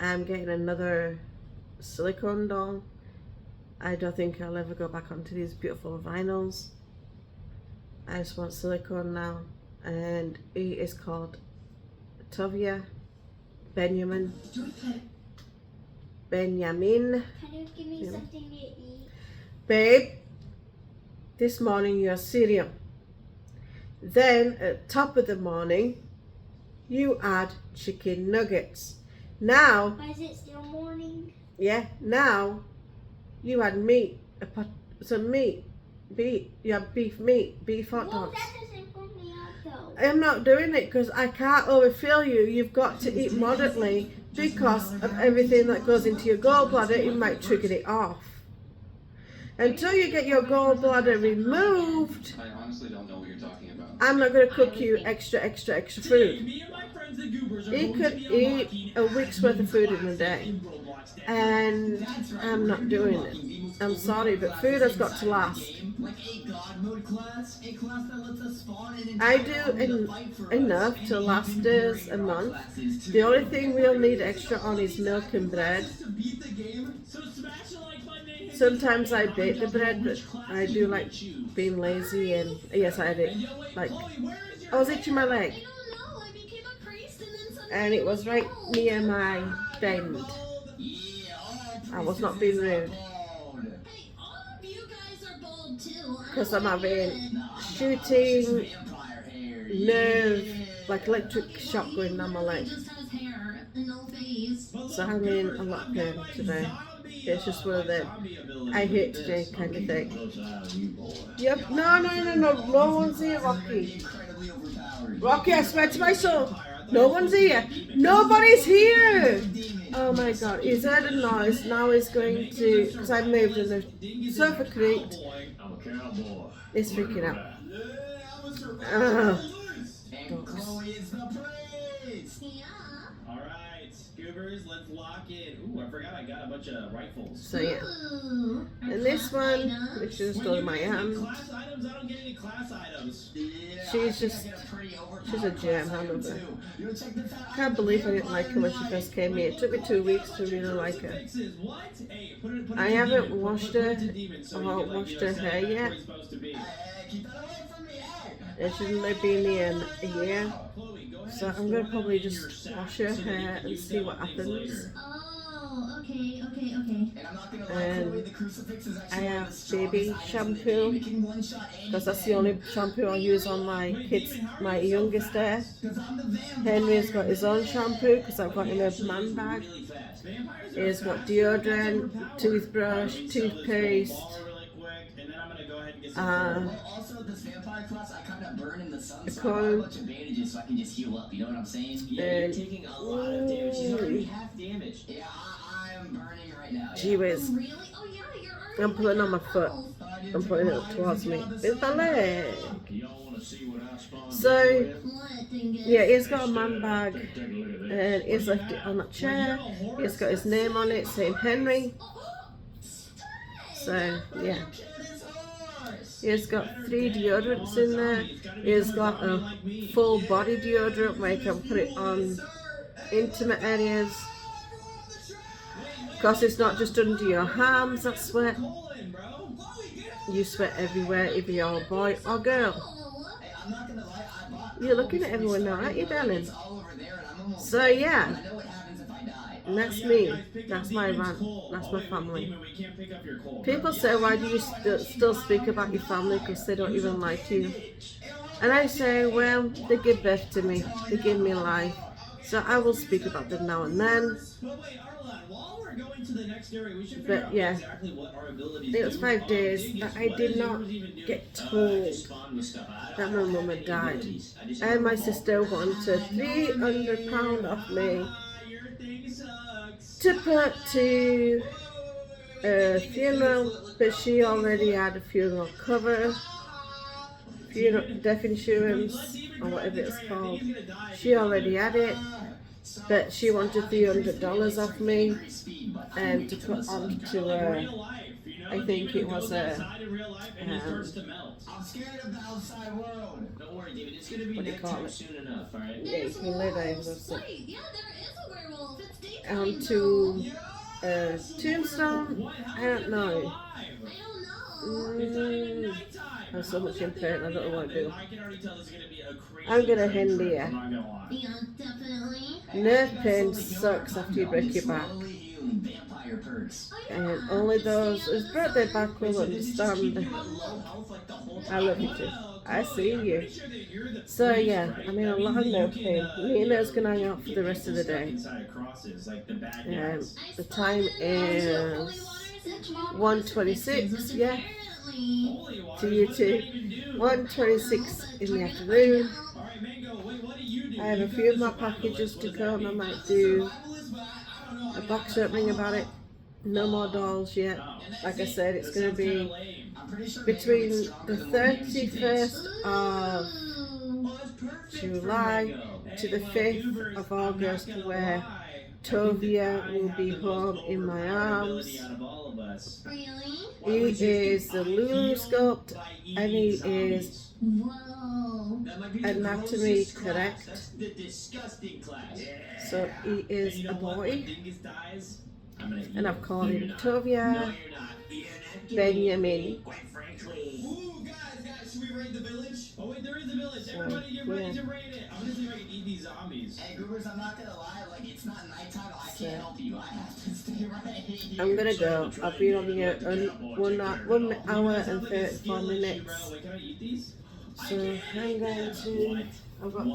I'm getting another silicone doll. I don't think I'll ever go back onto these beautiful vinyls. I just want silicone now, and he is called Tovia Benjamin. Can you give me Yeah. something to eat? Babe, this morning you had cereal. Then at top of the morning, you had chicken nuggets. Now, Why is it still morning? yeah, now you had meat, some meat, beef. You had beef meat, beef hot Well, dogs. that doesn't put me up though. I'm not doing it because I can't overfill you. You've got to eat moderately because of everything that goes into your gallbladder. It might trigger it off. Until you get your gallbladder removed, I honestly don't know what you're talking about. I'm not going to cook you extra food. Me and my friends, the Goobers, are He going could to be eat unlocking a week's worth of food in a day, in Roblox Day. and I'm not doing it. I'm sorry, but food has got to last. Like a god mode class, a class that lets us spawn an I entire do army to fight for us, enough and to they last even us upgrade a our month. classes, too. The only thing we'll need extra on is milk and bread. To beat the game, So smash the like button and hit Sometimes the I bell bake the icon to know bread, but which class I you do can like choose. being lazy, and yes, I did. And yo, wait, Like, Chloe, where is your I was itching my leg, I don't know. I became a priest and then suddenly and it was right bald. near my bend. Yeah, all I was not being rude. bald. Hey, all of you guys are bald too. I 'Cause don't I'm like having it. Nah, shooting vampire hair. nerve, Yeah. like electric shock He going down my leg. literally just has hair and no face. So I'm in a lot of pain today. It's just one of them I hate today kind of thing. Yep. No one's here, Rocky. Incredibly overpowered. Rocky, I swear to my soul, no one's here. Nobody's here. Oh my God, he's heard a noise. Now he's going to, because I moved and the sofa creaked. I'm a cowboy. He's freaking out. Yeah, I'm a survivor. And Chloe is the praise. Yeah. All right, Goobers, let's lock in. Ooh, I forgot I got a bunch of rifles. So yeah. Ooh. And this one, which is still in my hand. Class items? I don't get any class items. Yeah, She's I just- think I get a pretty overpowered she's a gem, I item love her. too. You know, check this out. Can't believe I didn't like her when she first came here. It took me 2 weeks to really like her. Fixes. What? Hey, put it I to haven't demon. washed Put it her to demon so or you can, like, washed her set it hair back yet. where it's supposed to be. Hey, keep that away from me, hey. It shouldn't have been in a year. Chloe, go ahead So and I'm gonna store that probably in your just sack wash her so that you hair can and use see that what on things happens. later. Oh, okay. And I'm not gonna lie, And Chloe, the crucifix is I actually one of have the strongest baby items in the shampoo, game. It can one-shot because that's the anything. only shampoo I use on my kids, my youngest hair. 'Cause I'm the vampire. Henry's got his own shampoo because I've got in a Actually, man it's bag. really fast. Vampires are He's got fast. deodorant, That's toothbrush, overpowered. Let me sell this toothpaste. gold bar really quick, and then I'm gonna go ahead and get some Well, also, this vampire class, I kind of burn in the sun, so I Cool. got a bunch of bandages so I can just heal up, you know what I'm saying? Yeah, you're taking a lot of damage. He's already half damaged. Yeah, I am burning right now. Yeah. Gee whiz. Really? Oh yeah, you're already. I'm pulling on my foot. I didn't I'm take putting a it lot of towards me. easy on the With the sun. leg. Y'all wanna see what I spawned So, in with? What, Dingus? yeah, he's got a man bag. Take a look at this. And he's left it on that chair. He's got his name on it, saying Henry. So, yeah. He's got 3 deodorants in there. He's got a full body deodorant where you can put it on intimate areas. Because it's not just under your arms that sweat. Colin, bro. You sweat everywhere, if you're a boy or girl. Hey, I'm not gonna lie, I bought You're looking at everyone now, aren't you, darling? It's all over there and I'm almost So, dead. yeah. I know what happens if I die. And that's Yeah, me. guys, pick That's up my Demon's rant. coal. That's Oh, my wait, family. Demon, we can't pick up your coal, People bro. say, why do you still speak about your family? Because they don't even like you. And I say, well, they give birth to me. They give me life. So I will speak about them now and then. But wait, Arlen, while we're going to the next area, we should figure But out yeah, exactly what our abilities it was do. 5 days Dingus, that I what did does not yours even do? get I told just spawned with stuff. I that don't my have mum had any died. abilities. I just And have my a sister wanted £300 off me Your thing sucks. to put to a funeral, but she already had a funeral cover, funeral death insurance, or whatever it's called. She already had it, but she wanted $300 off me and to put onto I think it was a I'm scared of the outside world. Don't worry, David. It's gonna be What do you call nighttime it? soon enough. All right. Yeah, you can lay there if that's it. Wait, yeah, there is a werewolf. It's daytime Onto though. a tombstone. What? How I is don't it know. alive? I don't know. It's not even Mm, nighttime. I have so How much is that in thing pain, I don't know what to do. I can already tell this is gonna be a crazy. I'm gonna train hinder trip, you. I'm not gonna lie. Yeah, definitely. Nerve pain sucks after you break your back. Slowly healing vampire perks. Oh, yeah. And only Just those stay on who's the brought their side. back will understand. You at low health like the whole I time. love you too. Wow, I Chloe, see I'm you. pretty sure that you're the So priest, yeah, right? I'm in a That lot means of that nerve you pain. can, Me and Nurse you can know, hang out for get the rest of the people stuck day. inside of crosses, like the bad guys. The time is 1:26, yeah, Holy water, to you what does too. that even do? 1:26 in the afternoon. All right, Mango, wait, what do you do? I have a You few of got my the survivalist. packages What to does come. that I mean? might do Survivalist, but I don't know. a box opening about it. No more dolls yet. Oh, Like I said, it's that going to sounds kinda be lame. I'm pretty sure between Mango is the stronger than what damage he takes. 31st of Oh, that's perfect for July Mango. to the Hey, well, 5th Goobers, of I'm not August, gonna where lie. I Tovia think that I will have be the most home in my overpowered arms. ability out of all of us. Really? Why would He you is think the I Lulu heal sculpt, by and eating he is zombies? Whoa. That might be the anatomy grossest class. correct. That's the disgusting class. So he is And you a know what? boy. When Dingus dies, I'm gonna eat And I've him. called No, him you're not. Tovia, No, you're not. You're not giving Benjamin. me, quite frankly. Ooh, guys, should we raid the village? Oh wait, there is a village. Everybody get ready to raid it. I'm gonna see if I can eat these zombies. Hey, Goobers, I'm not gonna lie, like, it's not nighttime, I So- can't help you. I have to stay right here. I'm gonna go. I've been on here 1 hour and 34 minutes. Wait, can I eat these? So I'm going to. I've got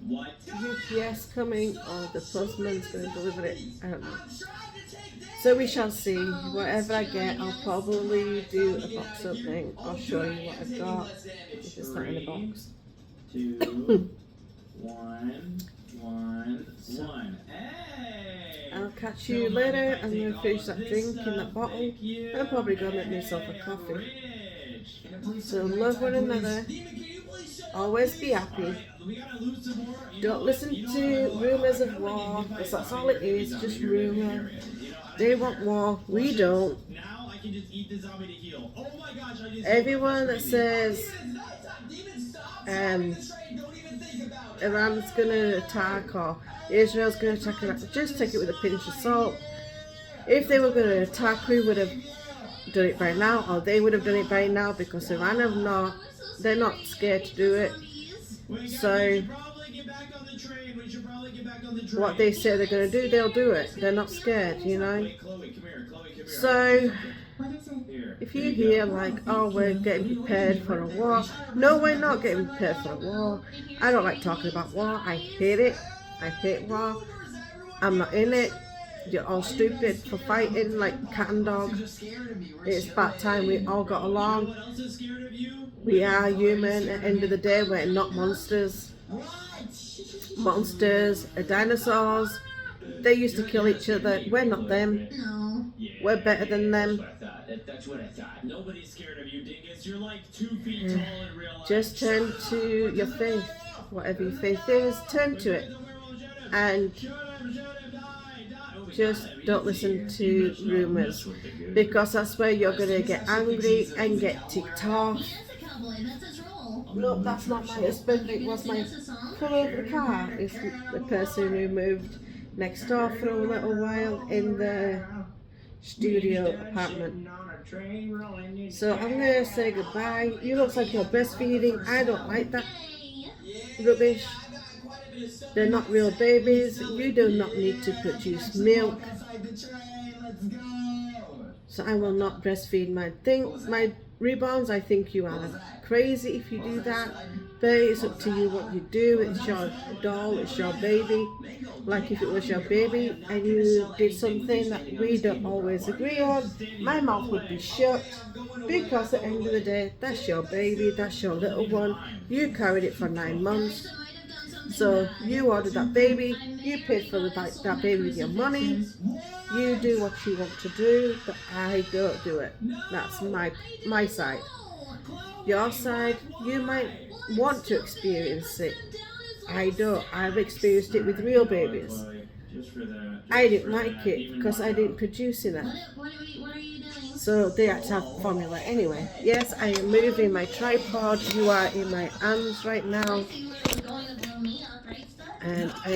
What? UPS coming, or the postman's going to deliver it. I don't know. I'm trying to take this. So we shall see. Whatever I get, I'll probably do a box opening. I'll show you what I've got. If it's not in a box. 2, 1, 1. Hey! I'll catch you later. I'm going to finish that drink in that bottle. And I'll probably go make myself a coffee. So love one another. Always be happy. Don't listen to rumours of war, because that's all it is, just rumour. They want war, we don't. Everyone that says Iran's gonna attack or Israel's gonna attack Iraq, just take it with a pinch of salt. If they were gonna attack, we would have done it by now, or they would have done it by now, because Iran have not. They're not scared to do it. So what they say they're going to do, they'll do it. They're not scared, you know. So if you hear like, oh, we're getting prepared for a war, no, we're not getting prepared for a war. I don't like talking about war. I hate it. I hate war. I'm not in it. You're all stupid for fighting like cat and dog. It's about time we all got along. We are human. At the end of the day, we're not monsters. Monsters are dinosaurs. They used to kill each other. We're not them. We're better than them. That's what I thought. Nobody's scared of you, dingus. You're like 2 feet tall in real life. Just turn to your faith. Whatever your faith is, turn to it. And just don't listen to rumours, because that's where you're going to get angry and get ticked off. No, that's not my husband. It was my pull over the car. It's the person who moved next door for a little while in the studio apartment. So I'm going to say goodbye. You look like you're breastfeeding. I don't like that rubbish. They're not real babies. You do not need to produce milk. So I will not breastfeed my reborns. I think you are crazy if you do that. But it's up to you what you do. It's your doll, it's your baby. Like if it was your baby and you did something that we don't always agree on, my mouth would be shut, because at the end of the day, that's your baby, that's your little one. You carried it for 9 months. So you ordered that baby, you paid for that baby with your money. You do what you want to do, but I don't do it. That's my side. Your side, you might want to experience it. I don't. I've experienced it with real babies. I didn't like it because I didn't produce enough. So they had to have formula anyway. Yes, I am moving my tripod. You are in my hands right now. And I am